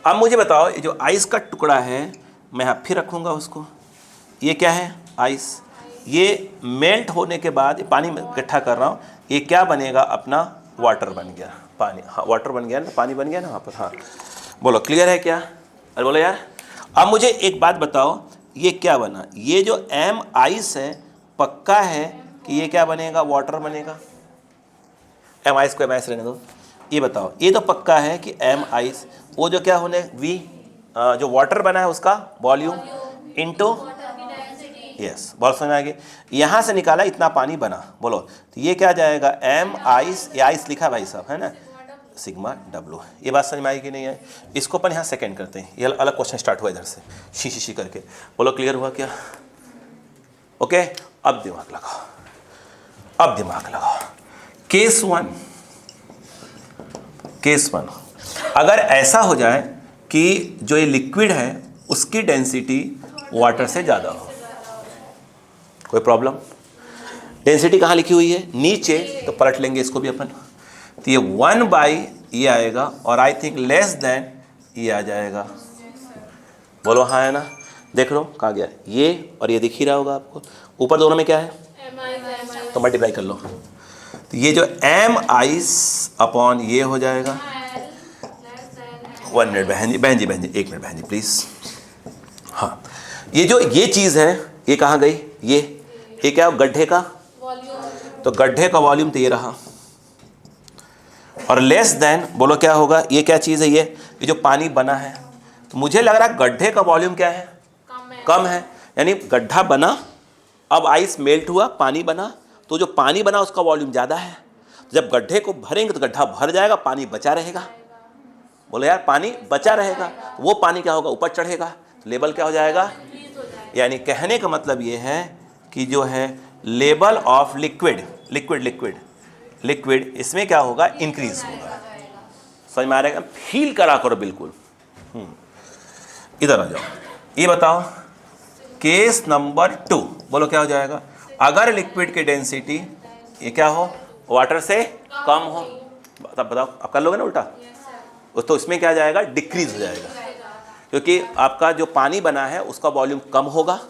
अब मुझे बताओ, ये जो आइस का टुकड़ा है, मैं यहाँ फिर रखूँगा उसको, ये क्या है, आइस, ये मेल्ट होने के बाद ये पानी में इकट्ठा कर रहा हूँ, ये क्या बनेगा अपना, वाटर बन गया, पानी, हाँ वाटर बन गया ना, पानी बन गया ना वहाँ पर। हाँ बोलो क्लियर है क्या? अरे बोलो यार। अब मुझे एक बात बताओ, ये क्या बना, ये जो M आइस है, पक्का है कि ये क्या बनेगा, वाटर बनेगा। M आइस को M आइस रहने दो। ये बताओ, ये तो पक्का है कि M आइस, वो जो क्या होने V, जो वाटर बना है उसका वॉल्यूम इनटू, यस, बहुत समझ में आ गई। यहाँ से निकाला इतना पानी बना, बोलो तो ये क्या जाएगा, एम आइस, ये आइस लिखा भाई साहब है ना, सिग्मा डब्लू। ये बात समझ में आई कि नहीं है? इसको अपन यहाँ सेकंड करते हैं, ये अलग क्वेश्चन स्टार्ट हुआ इधर से शी शी शी करके। बोलो क्लियर हुआ क्या? ओके, अब दिमाग लगाओ, अब दिमाग लगाओ। केस वन, अगर ऐसा हो जाए कि जो ये लिक्विड है उसकी डेंसिटी वाटर से ज़्यादा हो, कोई प्रॉब्लम? डेंसिटी कहाँ लिखी हुई है? नीचे, तो पलट लेंगे इसको भी अपन, तो ये 1/, ये आएगा, और आई थिंक लेस देन ये आ जाएगा। बोलो हाँ है ना? देख लो कहाँ गया ये, और ये दिख ही रहा होगा आपको, ऊपर दोनों में क्या है, तो मल्टीप्लाई कर लो, तो ये जो एम आइस अपॉन ये हो जाएगा। 1 मिनट बहन जी, एक मिनट बहन जी प्लीज़। हाँ, ये जो ये चीज़ है ये कहाँ गई, ये क्या गड्ढे का, तो गड्ढे का वॉल्यूम तो ये रहा, और लेस देन बोलो क्या होगा, ये क्या चीज़ है, ये जो पानी बना है, तो मुझे लग रहा है गड्ढे का वॉल्यूम क्या है, कम है, यानी गड्ढा बना, अब आइस मेल्ट हुआ, पानी बना, तो जो पानी बना उसका वॉल्यूम ज़्यादा है, तो जब गड्ढे को भरेंगे तो गड्ढा भर जाएगा, पानी बचा रहेगा। बोलो यार पानी बचा रहेगा, वो पानी क्या होगा, ऊपर चढ़ेगा, तो लेवल क्या हो जाएगा, यानी कहने का मतलब ये है कि जो है लेवल ऑफ लिक्विड इसमें क्या होगा, इंक्रीज होगा। समझ में आ रहा है? फील करा करो बिल्कुल। इधर आ जाओ, ये बताओ केस नंबर 2, बोलो क्या हो जाएगा, अगर लिक्विड की डेंसिटी ये क्या हो, वाटर से कम हो, तब बताओ, आप कर लोगे ना उल्टा, तो इसमें क्या जाएगा, डिक्रीज हो जाएगा, क्योंकि आपका जो पानी बना है उसका वॉल्यूम कम होगा,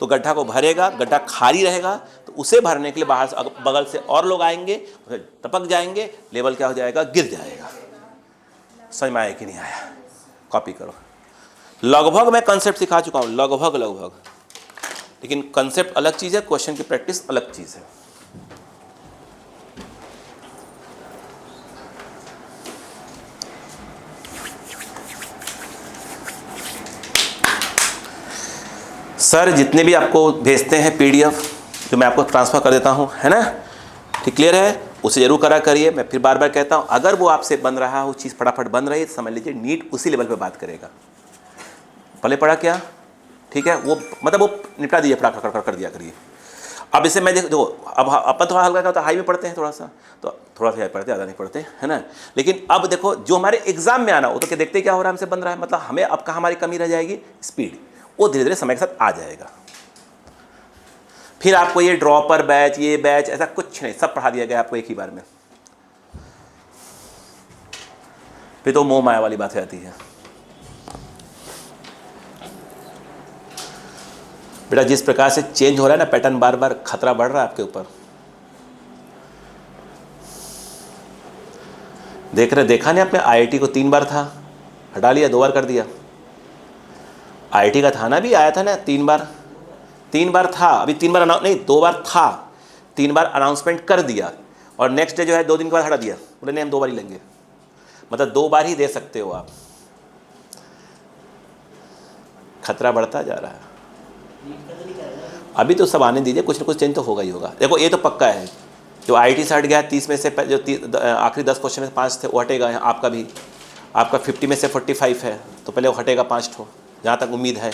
तो गड्ढा को भरेगा, गड्ढा खाली रहेगा, तो उसे भरने के लिए बाहर से बगल से और लोग आएंगे, टपक जाएंगे, लेवल क्या हो जाएगा, गिर जाएगा। समझ में आया कि नहीं आया? कॉपी करो। लगभग मैं कंसेप्ट सिखा चुका हूँ, लगभग, लेकिन कंसेप्ट अलग चीज़ है, क्वेश्चन की प्रैक्टिस अलग चीज़ है। सर जितने भी आपको भेजते हैं पीडीएफ, जो मैं आपको ट्रांसफ़र कर देता हूँ, है ना, ठीक क्लियर है, उसे जरूर करा करिए। मैं फिर बार बार कहता हूँ, अगर वो आपसे बन रहा है, वो चीज़ फटाफट बन रही है, तो समझ लीजिए नीट उसी लेवल पे बात करेगा। पहले पढ़ा क्या, ठीक है, वो मतलब वो निपटा दीजिए, फटाफट कर दिया करिए। अब इसे मैं देखो, अब अपन थोड़ा हल्का होता है, हाई में पढ़ते हैं, थोड़ा सा हाई पढ़ते, ज़्यादा नहीं पढ़ते, है ना। लेकिन अब देखो जो हमारे एग्जाम में आना, वो तो क्या देखते क्या हो रहा है, हमसे बन रहा है, मतलब हमें अब कहाँ हमारी कमी रह जाएगी, स्पीड, वो धीरे धीरे समय के साथ आ जाएगा। फिर आपको ये ड्रॉपर बैच, ये बैच, ऐसा कुछ नहीं, सब पढ़ा दिया गया आपको एक ही बार में। फिर तो मोह माया वाली बात आती है। बेटा जिस प्रकार से चेंज हो रहा है ना पैटर्न, बार बार खतरा बढ़ रहा है आपके ऊपर। देखा नहीं आपने, आईआईटी को 3 बार था, हटा लिया, 2 बार कर दिया। आईआईटी का थाना भी आया था ना, 3 बार था, अभी 3 बार नहीं 2 बार था, 3 बार अनाउंसमेंट कर दिया, और नेक्स्ट डे जो है 2 दिन के बाद हटा दिया, बोले नहीं हम 2 बार ही लेंगे। मतलब 2 बार ही दे सकते हो आप। खतरा बढ़ता जा रहा है। अभी तो सब आने दीजिए, कुछ ना कुछ चेंज तो होगा ही होगा। देखो ये तो पक्का है, जो आईआईटी से हट गया 30 में से, जो आखिरी 10 क्वेश्चन में 5 थे वो हटेगा। आपका भी, आपका 50 में से 45 है, तो पहले वो हटेगा 5 ठो, जहाँ तक उम्मीद है,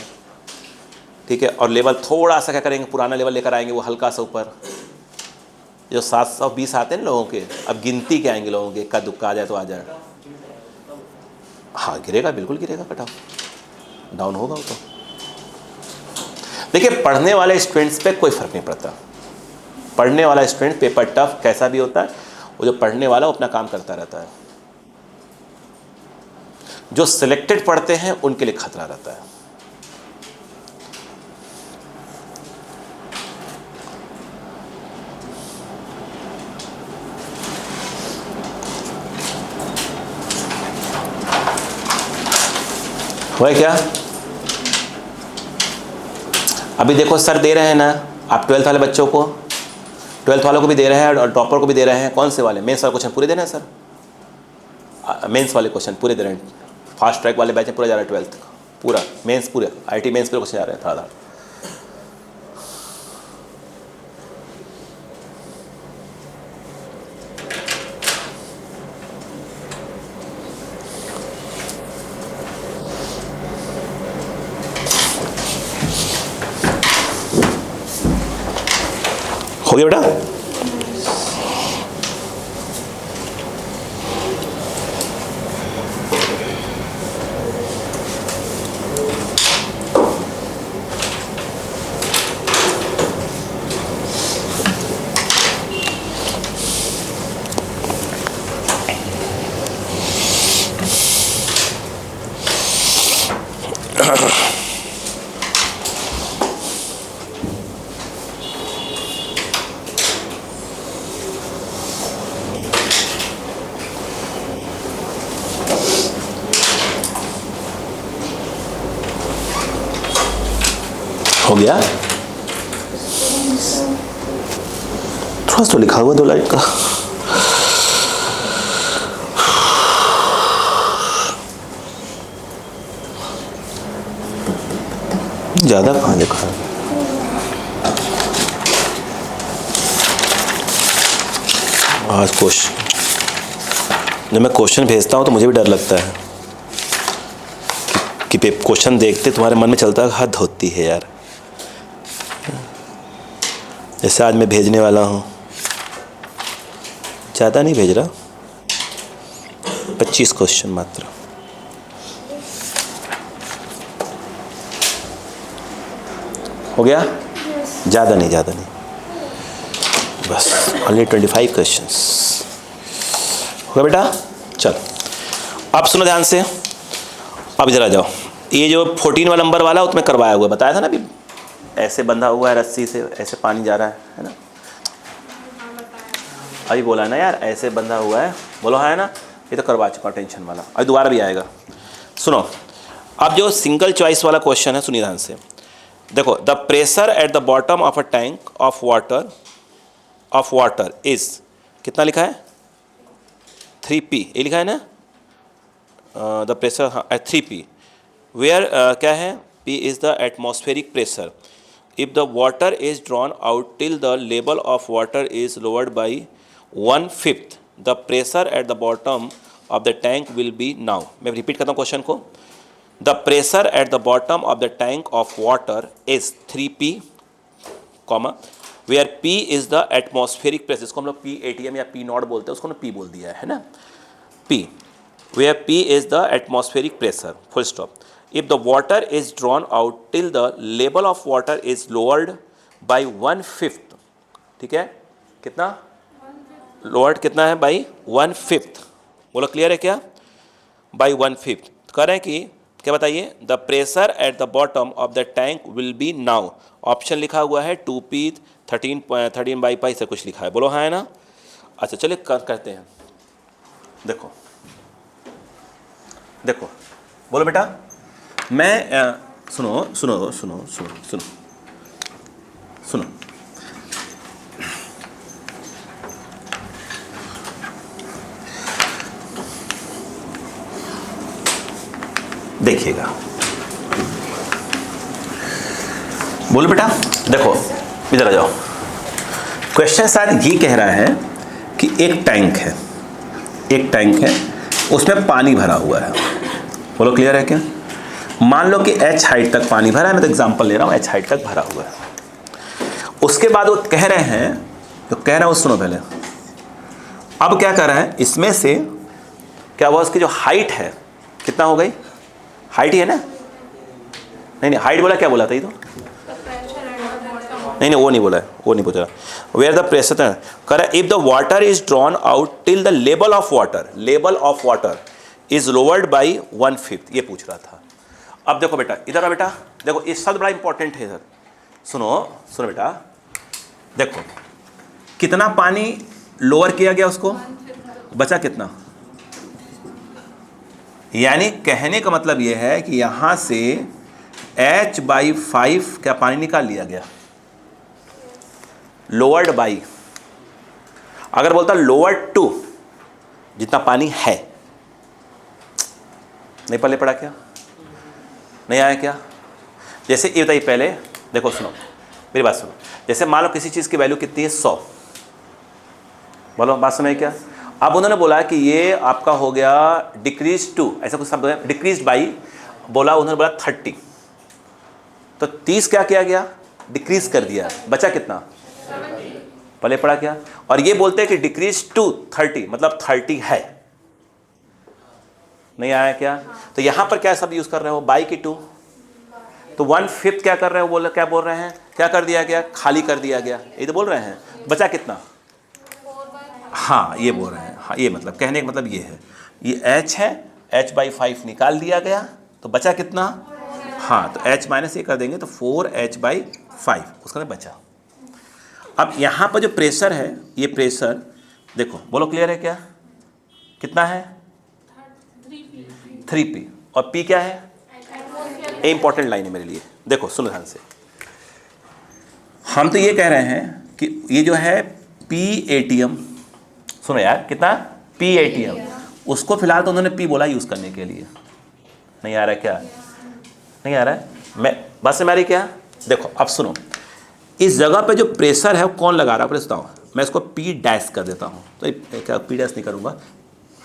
ठीक है। और लेवल थोड़ा सा क्या करेंगे, पुराना लेवल लेकर आएंगे, वो हल्का सा ऊपर। जो 720 आते हैं लोगों के, अब गिनती के आएंगे लोगों के, इक्का दुक्का आ जाए तो आ जाए। हाँ गिरेगा, बिल्कुल गिरेगा, कट ऑफ डाउन होगा वो तो। देखिए पढ़ने वाले स्टूडेंट्स पे कोई फ़र्क नहीं पड़ता। पढ़ने वाला स्टूडेंट पेपर टफ कैसा भी होता है, वो जो पढ़ने वाला वो अपना काम करता रहता है। जो सिलेक्टेड पढ़ते हैं उनके लिए खतरा रहता है। हुआ क्या? अभी देखो सर दे रहे हैं ना, आप 12th वाले बच्चों को, 12th वालों को भी दे रहे हैं और टॉपर को भी दे रहे हैं। कौन से वाले? मेंस वाले क्वेश्चन पूरे दे रहे हैं सर, मेंस वाले क्वेश्चन पूरे दे रहे हैं। फास्ट ट्रैक वाले बैच में पूरा जा रहा है 12th का, पूरा मेंस, पूरे आईटी मेंस पूरे क्वेश्चन जा रहे हैं थोड़ा। हो गया बेटा? हो गया? थोड़ा सा लिखा हुआ 2 लाइन का। ज्यादा कहाँ लिखा है? आज क्वेश्चन, जब मैं क्वेश्चन भेजता हूँ तो मुझे भी डर लगता है कि क्वेश्चन देखते तुम्हारे मन में चलता है हद होती है यार। जैसे आज मैं भेजने वाला हूँ, ज़्यादा नहीं भेज रहा, 25 क्वेश्चन मात्र। हो गया? ज़्यादा नहीं, ज़्यादा नहीं, बस ओनली 25 क्वेश्चंस। हो गया बेटा? चलो अब सुनो ध्यान से, अब इधर आ जाओ। ये जो 14 वाला नंबर वाला उसमें करवाया हुआ, बताया था ना अभी, ऐसे बंधा हुआ है रस्सी से, ऐसे पानी जा रहा है ना? अभी बोला ना यार, ऐसे बंधा हुआ है, बोलो है ना? ये तो करवा चुका टेंशन वाला, अभी दोबारा भी आएगा। सुनो, अब जो सिंगल चॉइस वाला क्वेश्चन है, सुनिए ध्यान से। देखो, the pressure at the bottom of a tank of water is, कितना लिखा है? 3p, ये लिखा है ना? द प्रेशर, हाँ 3p, वेयर क्या है? p is the atmospheric pressure. If the water is drawn out till the level of water is lowered by 1/5, the pressure at the bottom of the tank will be now. मैं repeat करता हूँ question को। The pressure at the bottom of the tank of water is 3p, comma, where p is the atmospheric pressure, इसको हम लोग PATM या P0 बोलते हैं, उसको हमने P बोल दिया है ना? P, where P is the atmospheric pressure, full stop. If the water is drawn out till the level of water is lowered by 1/5, ठीक है? कितना lowered, कितना है? by 1/5। बोलो क्लियर है क्या? by 1/5 कह रहे हैं कि क्या बताइए? The pressure at the bottom of the tank will be now, option लिखा हुआ है 2p 13/5 से कुछ लिखा है, बोलो हाँ है ना? अच्छा चलिए करते हैं। देखो देखो, बोलो बेटा। मैं सुनो सुनो सुनो सुनो सुनो सुनो, देखिएगा, बोलो बेटा। देखो इधर आ जाओ। क्वेश्चन शायद ये कह रहा है कि एक टैंक है, उसमें पानी भरा हुआ है, बोलो क्लियर है क्या? मान लो कि h हाइट तक पानी भरा है, मैं तो एग्जांपल ले रहा हूँ, h हाइट तक भरा हुआ है। उसके बाद वो कह रहे हैं, तो कह रहा है, सुनो पहले, अब क्या कर रहा है, इसमें से क्या हुआ, उसकी जो हाइट है कितना हो गई? हाइट ही है ना? नहीं हाइट बोला, क्या बोला था ये? तो नहीं वो नहीं बोला है, वो नहीं पूछा। वेयर द प्रेशर कह रहा है, if the water is drawn out till the level of water is lowered by 1/5, ये पूछ रहा था। अब देखो बेटा, इधर आ बेटा, देखो ये शब्द बड़ा इंपॉर्टेंट है इधर, सुनो बेटा। देखो कितना पानी लोअर किया गया, उसको बचा कितना? यानी कहने का मतलब यह है कि यहां से h/5 क्या पानी निकाल लिया गया, लोअर्ड बाई। अगर बोलता लोअर्ड टू जितना पानी है, नहीं पहले पढ़ा क्या? नहीं आया क्या? जैसे ये बताइए पहले, देखो सुनो मेरी बात सुनो। जैसे मान लो किसी चीज़ की वैल्यू कितनी है 100, बोलो बात समझे क्या? अब उन्होंने बोला कि ये आपका हो गया डिक्रीज टू, ऐसा कुछ शब्द है, डिक्रीज बाई, बोला उन्होंने बोला 30, तो 30 क्या किया गया? डिक्रीज कर दिया, बचा कितना? पहले पढ़ा क्या? और ये बोलते हैं कि डिक्रीज टू 30 मतलब 30 है। नहीं आया क्या? तो यहां पर क्या सब यूज कर रहे हो? बाई की 2, तो 1/5 क्या कर रहे हो? क्या बोल रहे हैं? क्या कर दिया गया? खाली कर दिया गया, ये तो बोल रहे हैं। बचा कितना? हाँ ये बोल रहे हैं, हाँ ये मतलब कहने का मतलब ये है, ये h है, h/5 निकाल दिया गया, तो बचा कितना? हाँ तो h माइनस ये कर देंगे तो 4h/5 उसका बचा। अब यहाँ पर जो प्रेशर है, ये प्रेशर देखो, बोलो क्लियर है क्या? कितना है? 3p। और p क्या है? ये इंपॉर्टेंट लाइन है मेरे लिए, देखो सुनो ध्यान से। हम तो ये कह रहे हैं कि ये जो है PATM, सुनो यार कितना? PATM, उसको फिलहाल तो उन्होंने P बोला यूज़ करने के लिए। नहीं आ रहा है क्या? नहीं आ रहा है? मैं बस से मारी क्या? देखो अब सुनो, इस जगह पे जो प्रेशर है वो कौन लगा रहा है? प्रेस बताओ। मैं इसको P' कर देता हूँ, तो क्या P' नहीं करूँगा,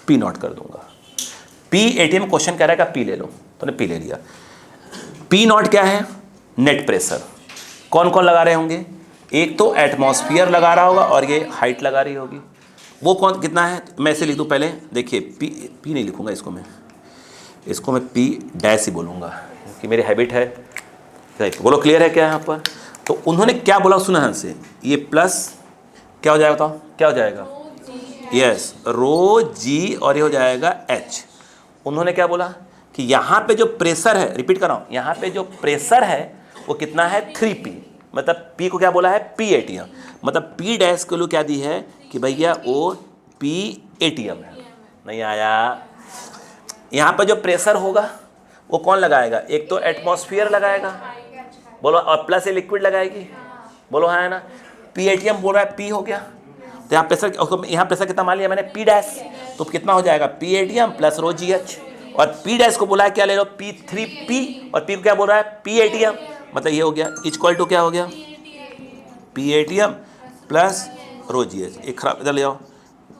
P0 कर दूंगा। PATM क्वेश्चन कह रहा है कि P ले लो, तो ने P ले लिया। P0 क्या है? Net pressure. कौन कौन लगा रहे होंगे? एक तो एटमॉस्फेयर लगा रहा होगा और ये हाइट लगा रही होगी। वो कौन कितना है? मैं इसे लिख दूँ पहले, देखिए P नहीं लिखूँगा इसको मैं P' ही बोलूँगा क्योंकि मेरी हैबिट है। बोलो क्लियर है क्या यहाँ पर? तो उन्होंने क्या बोला सुना ध्यान से, ये प्लस क्या हो जाएगा? बताओ क्या हो जाएगा? यस ρg, और ये हो जाएगा h। उन्होंने क्या बोला कि यहाँ पे जो प्रेशर है, रिपीट कर रहा हूँ, यहाँ पे जो प्रेशर है वो कितना है? 3p, मतलब p को क्या बोला है? PATM, मतलब P' को क्या दी है कि भैया वो PATM है। नहीं आया? यहाँ पर जो प्रेशर होगा वो कौन लगाएगा? एक तो एटमॉस्फेयर लगाएगा, बोलो, और प्लस ये लिक्विड लगाएगी, बोलो हाँ है ना? PATM बोल रहा है P हो गया, तो यहाँ प्रेशर कितना मान लिया मैंने? P', तो कितना हो जाएगा? PATM प्लस ρgh, और P' को बोला है क्या? ले लो P3p, और P को क्या बोल रहा है? PATM, मतलब ये हो गया इक्वल टू क्या हो गया? PATM plus ρgh। एक खराब इधर ले जाओ,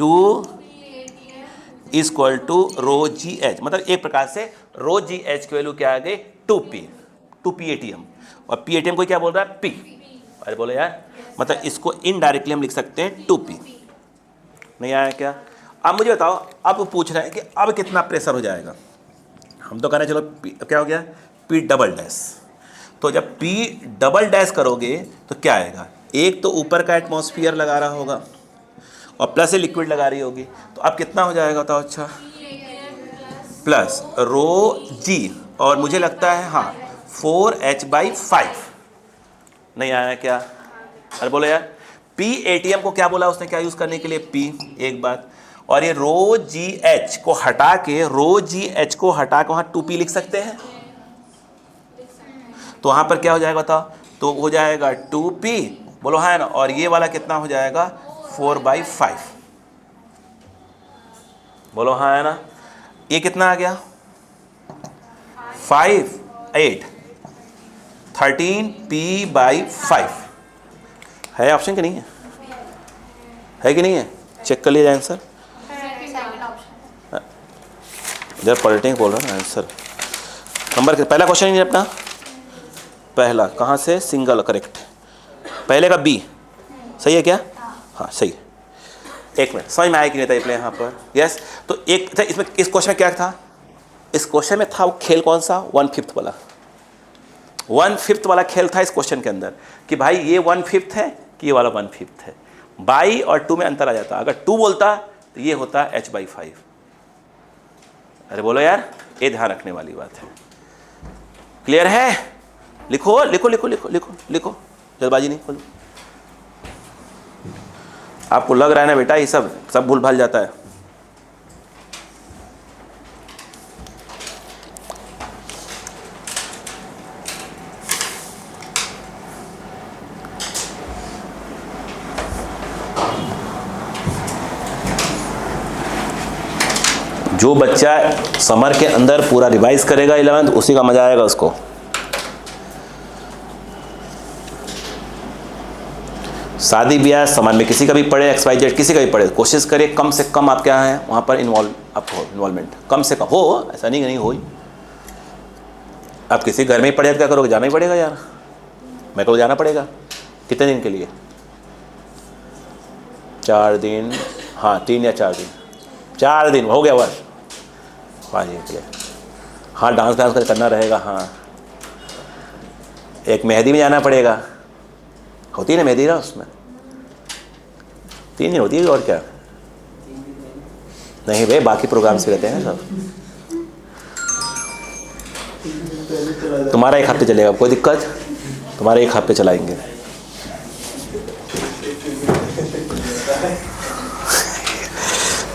2 इक्वल टू ρgh, मतलब एक प्रकार से ρgh की वैल्यू क्या आ गई? 2PATM, और PATM को क्या बोल रहा है? P। अरे बोलो यार, मतलब इसको इनडायरेक्टली हम लिख सकते हैं 2p। नहीं आया क्या? अब मुझे बताओ, अब पूछ रहे हैं कि अब कितना प्रेशर हो जाएगा? हम तो कह रहे हैं चलो P, क्या हो गया? P'। तो जब P' करोगे तो क्या आएगा? एक तो ऊपर का एटमॉस्फेयर लगा रहा होगा और प्लस से लिक्विड लगा रही होगी, तो अब कितना हो जाएगा बताओ? अच्छा प्लस ρg, और मुझे लगता है हाँ 4h/5। नहीं आया क्या? अरे बोलो यार, PATM को क्या बोला उसने? क्या यूज़ करने के लिए? P, एक बात, और ये ρgh को हटा के वहाँ 2p लिख सकते हैं, तो वहाँ पर क्या हो जाएगा बताओ? तो हो जाएगा 2p, बोलो हाँ है ना? और ये वाला कितना हो जाएगा? 4/5, बोलो हाँ है ना? ये कितना आ गया? 5 8 13p/5 है ऑप्शन कि नहीं है? है कि नहीं है? चेक कर लिया आंसर। इधर पलटिंग बोल रहा है आंसर। नंबर के पहला क्वेश्चन ही नहीं अपना, पहला कहाँ से? Single, correct. पहले का B सही है क्या? हाँ सही। एक मिनट, समझ में आया कि नहीं था ये यहाँ पर? यस। तो एक था इसमें, इस क्वेश्चन में क्या था? इस क्वेश्चन में था वो खेल कौन सा? 1/5 वाला, 1/5 वाला खेल था इस क्वेश्चन के अंदर, कि भाई ये 1/5 है कि ये वाला 1/5 है। बाई और 2 में अंतर आ जाता, अगर 2 बोलता तो ये होता h/5। अरे बोलो यार, ये ध्यान रखने वाली बात है। क्लियर है? लिखो लिखो लिखो लिखो लिखो लिखो, जल्दबाजी नहीं। खोलो, आपको लग रहा है ना बेटा ये सब भूल भाल जाता है। जो बच्चा समर के अंदर पूरा रिवाइज करेगा 11th, उसी का मजा आएगा उसको। शादी ब्याह समर में किसी का भी पढ़े, XYZ किसी का भी पढ़े, कोशिश करिए कम से कम आप क्या हैं वहाँ पर इन्वॉल्वमेंट कम से कम हो। ऐसा नहीं कि नहीं हो ही। आप किसी घर में ही पढ़े तो क्या करोगे, जाना ही पड़ेगा यार, मेरे को जाना पड़ेगा। कितने दिन के लिए? 4 दिन, हाँ 3 या 4 दिन, 4 दिन हो गया वर्ष 5 दिन के लिए। हाँ डांस करना रहेगा। हाँ एक मेहंदी में जाना पड़ेगा, होती है ना मेहंदी ना, उसमें 3 दिन होती है और क्या। नहीं भाई बाकी प्रोग्राम्स भी रहते हैं सब। तुम्हारा 1 हफ्ते चलेगा, कोई दिक्कत, तुम्हारा 1 हफ्ते चलाएंगे।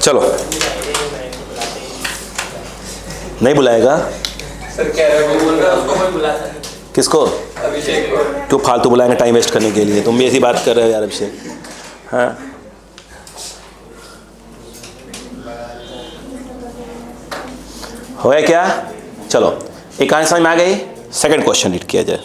चलो नहीं बुलाएगा सर, कह रहे हो बोल रहा है उसको कोई बुलाता है। किसको? अभिषेक को। क्यों फालतू बुलाएंगे टाइम वेस्ट करने के लिए? तुम भी ऐसी बात कर रहे हो यार अभिषेक। हाँ हो गया क्या? चलो एक कहानी समझ में आ गई। सेकंड क्वेश्चन रीड किया जाए।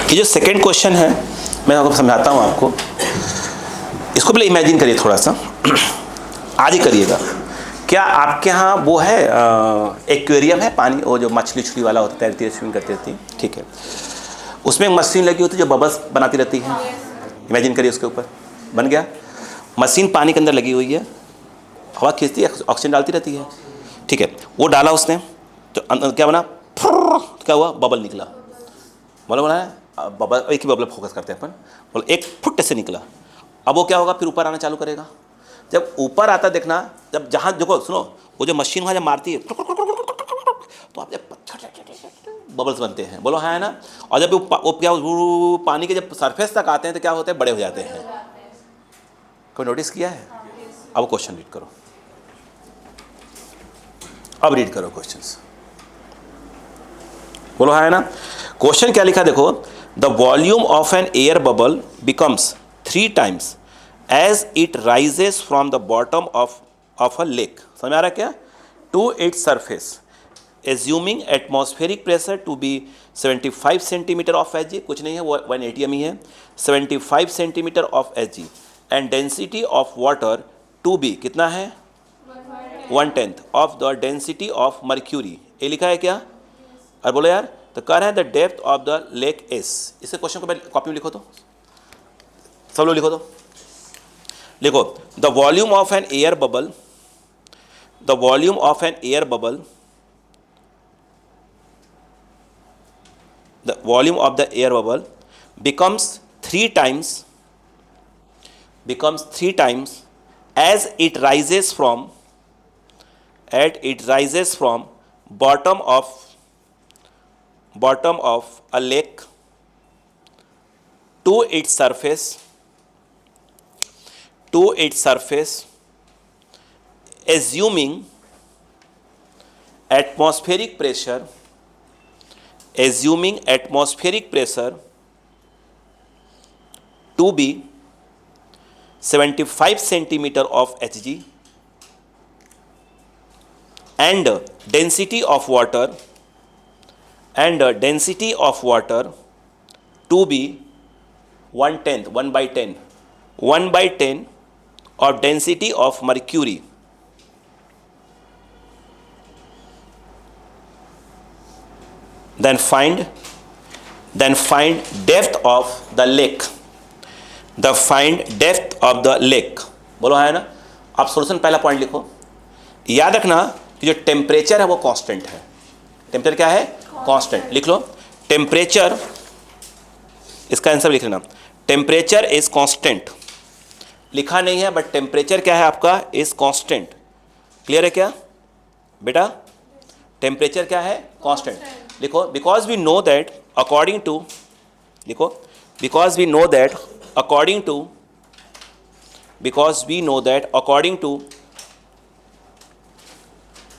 ये जो सेकंड क्वेश्चन है मैं आपको समझाता हूँ आपको। इसको पहले इमेजिन करिए थोड़ा सा, आज ही करिएगा। क्या आपके यहाँ वो है एक्वेरियम है, पानी वो जो मछली उछली वाला होता है, तैरती है, स्विमिंग करती रहती है, ठीक है। उसमें एक मशीन लगी होती है जो बबल्स बनाती रहती है। इमेजिन करिए उसके ऊपर बन गया। मशीन पानी के अंदर लगी हुई है, हवा खींचती है, ऑक्सीजन डालती रहती है, ठीक है। वो डाला उसने तो क्या बना, क्या हुआ, बबल निकला। बबल बनाया, बबल एक ही बबल फोकस करते हैं अपन, बोल एक फुट से निकला। अब वो क्या होगा, फिर ऊपर आना चालू करेगा। जब ऊपर आता देखना, जब जहाँ देखो सुनो, वो जो मशीन वहाँ जब मारती है तो आप जब बबल्स बनते हैं, बोलो हाँ है ना। और जब वो क्या पानी के जब सरफेस तक आते हैं तो क्या होते हैं, बड़े हो जाते हैं। कोई नोटिस किया है? अब क्वेश्चन रीड करो, अब रीड करो क्वेश्चंस, बोलो हाँ है ना। क्वेश्चन क्या लिखा देखो, the volume of an air bubble becomes 3 times as it rises from the bottom of a lake. समझ आ रहा है क्या? To its surface assuming atmospheric pressure to be 75 centimetre of H G, कुछ नहीं है वो 180 में ही है, 75 centimetre of H G, and density of water to be कितना है, 1/10 of the density of mercury. ये लिखा है क्या? और बोलो यार, तो कह रहे हैं the depth of the lake is. इसे क्वेश्चन को पहले कॉपी में लिखो, तो सब लोग लिखो, तो लिखो the volume of an air bubble, the volume of an air bubble, the volume of the air bubble becomes 3 times as it rises from bottom of a lake to its surface assuming atmospheric pressure to be 75 centimeter of Hg and density of water to be 1/10 of density of mercury. Then find depth of the lake. बोलो है ना। आप solution पहला point लिखो। याद रखना कि जो टेम्परेचर है वो कांस्टेंट है। टेम्परेचर क्या है? कांस्टेंट लिख लो। टेम्परेचर, इसका आंसर लिख लेना, टेम्परेचर इज कांस्टेंट। लिखा नहीं है बट टेम्परेचर क्या है आपका, इज कांस्टेंट। क्लियर है क्या बेटा? टेम्परेचर क्या है, कांस्टेंट। लिखो because we know that according to, लिखो because we know that according to, because we know that according to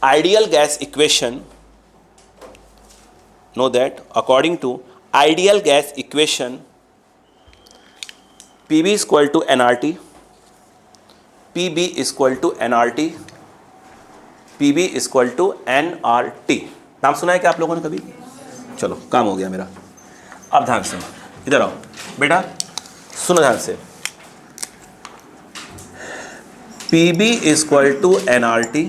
ideal gas equation, know that according to ideal gas equation PV is equal to nRT, PB is equal to nRT, PB is equal to nRT। नाम सुना है क्या आप लोगों ने कभी? चलो काम हो गया मेरा। अब ध्यान से इधर आओ बेटा, सुनो ध्यान से। PB is equal to nRT,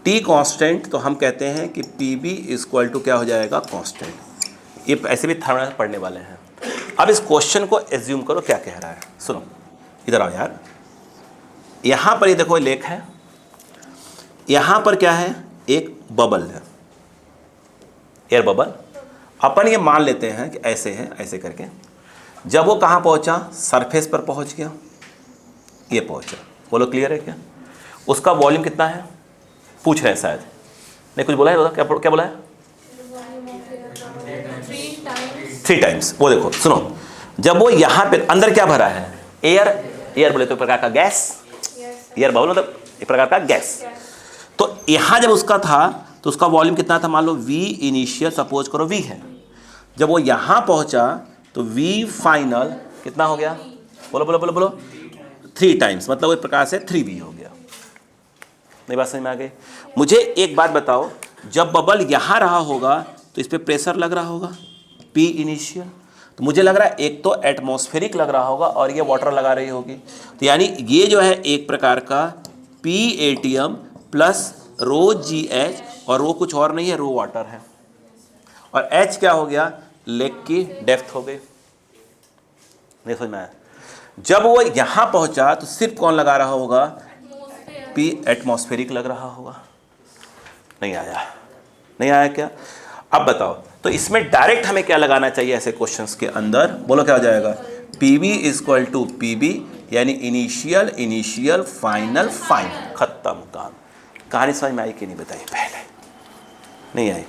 T constant, तो हम कहते हैं कि PB इज इक्वल टू क्या हो जाएगा, कांस्टेंट। ये ऐसे भी थर्मोडायनामिक्स पढ़ने वाले हैं। अब इस क्वेश्चन को एज्यूम करो क्या कह रहा है। सुनो इधर आओ यार, यहाँ पर ये देखो लेक है, यहाँ पर क्या है, एक बबल है, एयर बबल। अपन ये मान लेते हैं कि ऐसे है, ऐसे करके जब वो कहाँ पहुँचा, सरफेस पर पहुँच गया, ये पहुँचा। बोलो क्लियर है क्या? उसका वॉल्यूम कितना है पूछ रहे हैं शायद, नहीं कुछ बोला है? क्या क्या बोला है? 3 टाइम्स। वो देखो सुनो, जब वो यहाँ पे अंदर क्या भरा है, एयर, एयर बोले तो एक प्रकार का गैस, एयर बबल मतलब एक प्रकार का गैस। तो यहाँ जब उसका था तो उसका वॉल्यूम कितना था, मान लो V इनिशियल, सपोज करो V है। जब वो यहाँ पहुँचा तो V फाइनल कितना हो गया, बोलो बोलो बोलो बोलो, 3 टाइम्स, मतलब वो एक प्रकार से 3V हो गया। नहीं बात समझ में आ गई? मुझे एक बात बताओ, जब बबल यहाँ रहा होगा तो इस पर प्रेशर लग रहा होगा P इनिशियल, तो मुझे लग रहा है एक तो एटमॉस्फेरिक लग रहा होगा और ये वाटर लगा रही होगी। तो यानी ये जो है एक प्रकार का PATM प्लस ρGH, और रो कुछ और नहीं है, रो वाटर है, और H क्या हो गया, लेक की डेप्थ हो गई। नहीं समझ में आया? जब वो यहाँ पहुँचा तो सिर्फ कौन लगा रहा होगा, P एटमॉस्फेरिक लग रहा होगा। नहीं आया? नहीं आया क्या? अब बताओ, तो इसमें डायरेक्ट हमें क्या लगाना चाहिए ऐसे क्वेश्चंस के अंदर, बोलो क्या हो जाएगा, PV is equal to PB, यानी इनिशियल इनिशियल फाइनल फाइनल, खत्म काम। कहानी समझ में आई कि नहीं बताइए? पहले नहीं आई।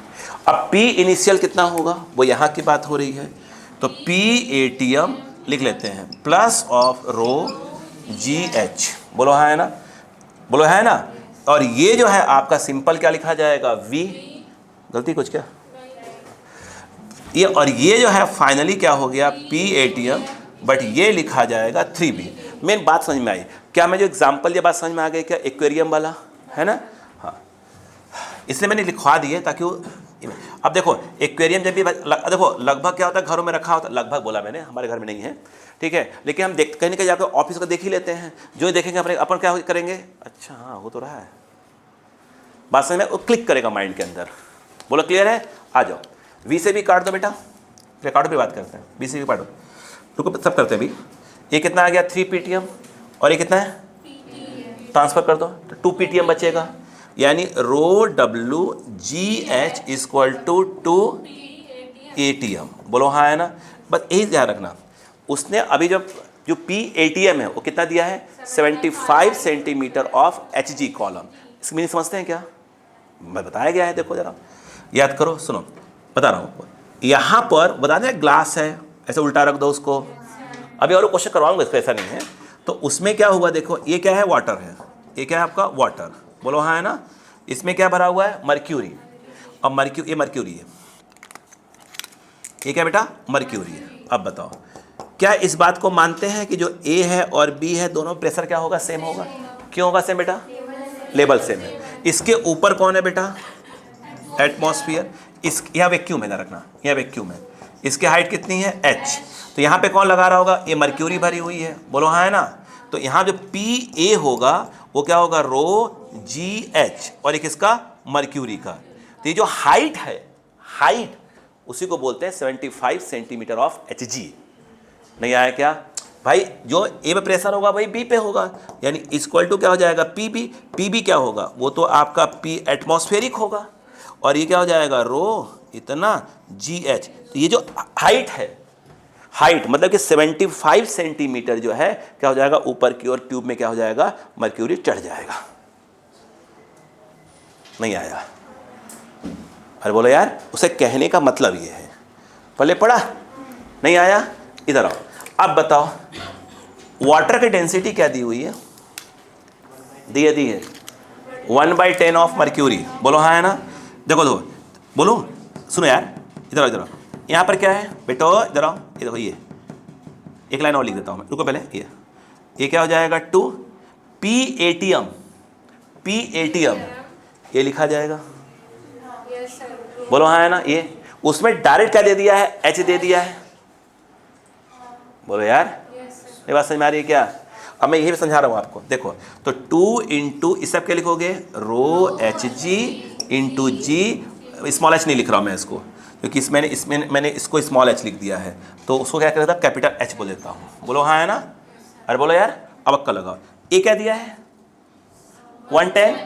अब P इनिशियल कितना होगा, वो यहाँ की बात हो रही है, तो PATM लिख लेते हैं प्लस ऑफ ρGH। बोलो हाँ है ना, बोलो है ना। और ये जो है आपका सिंपल क्या लिखा जाएगा, V, गलती कुछ क्या, ये, और ये जो है फाइनली क्या हो गया, PATM, बट ये लिखा जाएगा 3B। मेन बात समझ में आई क्या? मैं जो एग्जांपल, ये बात समझ में आ गई क्या, एक्वेरियम वाला है ना, हाँ, इसलिए मैंने लिखवा दिए ताकि वो, अब देखो एक्वेरियम जब भी देखो लगभग क्या होता है, घरों में रखा होता है, लगभग बोला मैंने, हमारे घर में नहीं है, ठीक है, लेकिन हम देख कहीं ना कहीं जाकर ऑफिस को देख ही लेते हैं। जो देखेंगे अपन क्या करेंगे, अच्छा हाँ हो तो रहा है, बात समझ में, वो क्लिक करेगा माइंड के अंदर। बोलो क्लियर है? आ जाओ, V से भी काट दो बेटा, फिर काटो पे बात करते हैं, V से भी काटो, रुको सब करते हैं अभी। ये कितना आ गया, 3 PTM, और ये कितना है, ट्रांसफर कर दो तो 2 PTM बचेगा, यानी ρWGH is equal to 2 ATM। बोलो हाँ है ना, बस यही ध्यान रखना। उसने अभी जो PATM है वो कितना दिया है, 75 सेंटीमीटर ऑफ HG कॉलम। इसकी मीनिंग समझते हैं क्या, मैं बताया गया है, देखो जरा याद करो, सुनो बता रहा हूँ। यहाँ पर बता दें ग्लास है, ऐसे उल्टा रख दो उसको, अभी और क्वेश्चन करवाऊंगा इसको, ऐसा नहीं है। तो उसमें क्या हुआ, देखो ये क्या है, वाटर है, ये क्या है आपका, वाटर। बोलो हाँ है ना। इसमें क्या भरा हुआ है, मर्क्यूरी, और ये मर्क्यूरी है, ये क्या बेटा, मर्क्यूरी है। अब बताओ क्या इस बात को मानते हैं कि जो A है और B है दोनों प्रेशर क्या होगा, सेम होगा? क्यों होगा सेम बेटा, लेवल सेम है। इसके ऊपर कौन है बेटा, एटमॉस्फेयर, इस यहाँ वैक्यूम है ना रखना, यहाँ वैक्यूम है, इसकी हाइट कितनी है, H, तो यहाँ पे कौन लगा रहा होगा, ये मर्क्यूरी भरी हुई है। बोलो हाँ है ना। तो यहाँ जो PA होगा वो क्या होगा, ρGH, और एक इसका मर्क्यूरी का। तो ये जो हाइट है, हाइट उसी को बोलते हैं 75 सेंटीमीटर ऑफ HG। नहीं आया क्या भाई? जो A पे प्रेशर होगा वही B पे होगा, यानी इक्वल टू क्या हो जाएगा, PB क्या होगा, वो तो आपका P एटमॉस्फेरिक होगा, और ये क्या हो जाएगा, इतना GH। तो ये जो हाइट है, हाइट मतलब कि 75 सेंटीमीटर जो है क्या हो जाएगा, ऊपर की ओर ट्यूब में क्या हो जाएगा, मर्क्यूरी चढ़ जाएगा। नहीं आया? अरे बोलो यार, उसे कहने का मतलब ये है। पहले पढ़ा नहीं आया? इधर आओ। अब बताओ वाटर की डेंसिटी क्या दी हुई है? दी है 1/10 ऑफ मर्क्यूरी। बोलो हाँ है ना? देखो बोलो, सुनो यार, इधर आओ। यहाँ पर क्या है बेटो, इधर आओ, ये देखो, ये एक लाइन और लिख देता हूँ मैं, रुको पहले। ये क्या हो जाएगा, 2 PATM, ये लिखा जाएगा। बोलो हाँ है ना? ये उसमें डायरेक्ट क्या दे दिया है, H दे दिया है। बोलो यार, ये बात समझ में आ रही है क्या? अब मैं यही समझा रहा हूँ आपको। देखो तो 2 इंटू इस सब क्या लिखोगे, रो HG into G, small h नहीं लिख रहा हूँ मैं इसको, क्योंकि इसमें मैंने इसको स्मॉल h लिख दिया है, तो उसको क्या करता, कैपिटल H बोल देता हूँ। बोलो हाँ है ना? अरे बोलो यार, अब अक्का लगाओ। ये क्या दिया है, 110।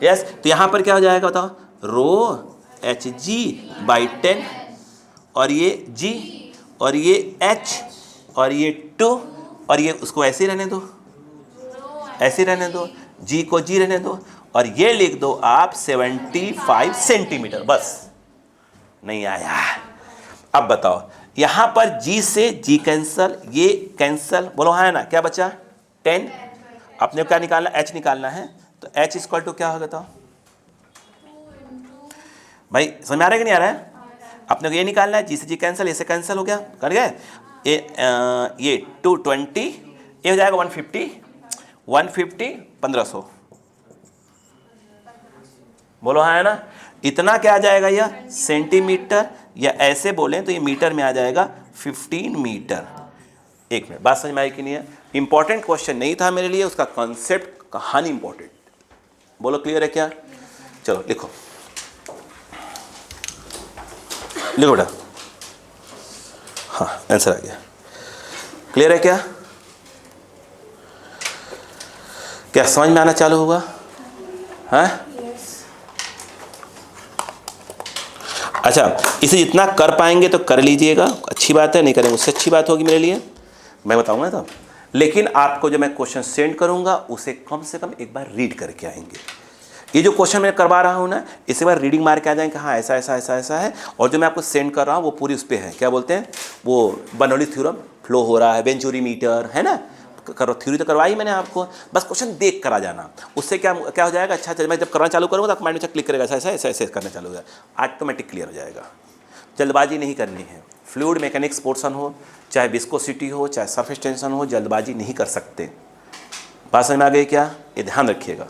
यस, तो यहाँ पर क्या हो जाएगा बताओ, रो HG/10, और ये G, और ये H, और ये 2, और ये उसको ऐसे ही रहने दो, ऐसे रहने दो, G को G रहने दो, और ये लिख दो आप 75 सेंटीमीटर। बस। नहीं आया? अब बताओ, यहां पर G से G कैंसल, ये कैंसल। बोलो हाँ है ना? क्या बचा, 10। अपने को क्या निकालना, H निकालना है, तो H इक्वल टू क्या होगा बताओ भाई, समझ में आ रहा है कि नहीं आ रहा है? अपने को ये निकालना है, G से G कैंसल, ऐसे कैंसल हो गया, कर गए। ये 220, ये हो जाएगा 150, 1500। बोलो हाँ है ना? इतना क्या आ जाएगा, यह सेंटीमीटर, या ऐसे बोलें तो ये मीटर में आ जाएगा 15 मीटर। एक मिनट, बात समझ में आई कि नहीं है? इंपॉर्टेंट क्वेश्चन नहीं था मेरे लिए, उसका कॉन्सेप्ट, कहानी इंपॉर्टेंट। बोलो क्लियर है क्या? चलो लिखो बेटा। हाँ, आंसर आ गया। क्लियर है क्या? क्या समझ में आना चालू होगा? हाँ? अच्छा, इसे जितना कर पाएंगे तो कर लीजिएगा, अच्छी बात है। नहीं करेंगे उससे अच्छी बात होगी मेरे लिए, मैं बताऊंगा तब। लेकिन आपको जो मैं क्वेश्चन सेंड करूंगा उसे कम से कम एक बार रीड करके आएंगे। ये जो क्वेश्चन मैं करवा रहा हूँ ना, इसे बार रीडिंग मार के आ जाएंगे, हाँ ऐसा ऐसा ऐसा ऐसा है। और जो मैं आपको सेंड कर रहा हूँ वो पूरी उस पर है, क्या बोलते हैं वो, बर्नौली थ्योरम, फ्लो हो रहा है, वेंचुरी मीटर, है ना? करो, थ्योरी तो करवाई मैंने आपको, बस क्वेश्चन देख कर आ जाना। उससे क्या क्या हो जाएगा, अच्छा मैं जब करना चालू करूँगा तो माइंड में क्लिक करेगा, ऐसा ऐसा ऐसा ऐसे करना चालू हो जाएगा, ऑटोमेटिक क्लियर हो जाएगा। जल्दबाजी नहीं करनी है। फ्लूइड मैकेनिक्स पोर्शन हो, चाहे विस्कोसिटी हो, चाहे सरफेस टेंशन हो, जल्दबाजी नहीं कर सकते। बात समझ में आ गई क्या? ये ध्यान रखिएगा।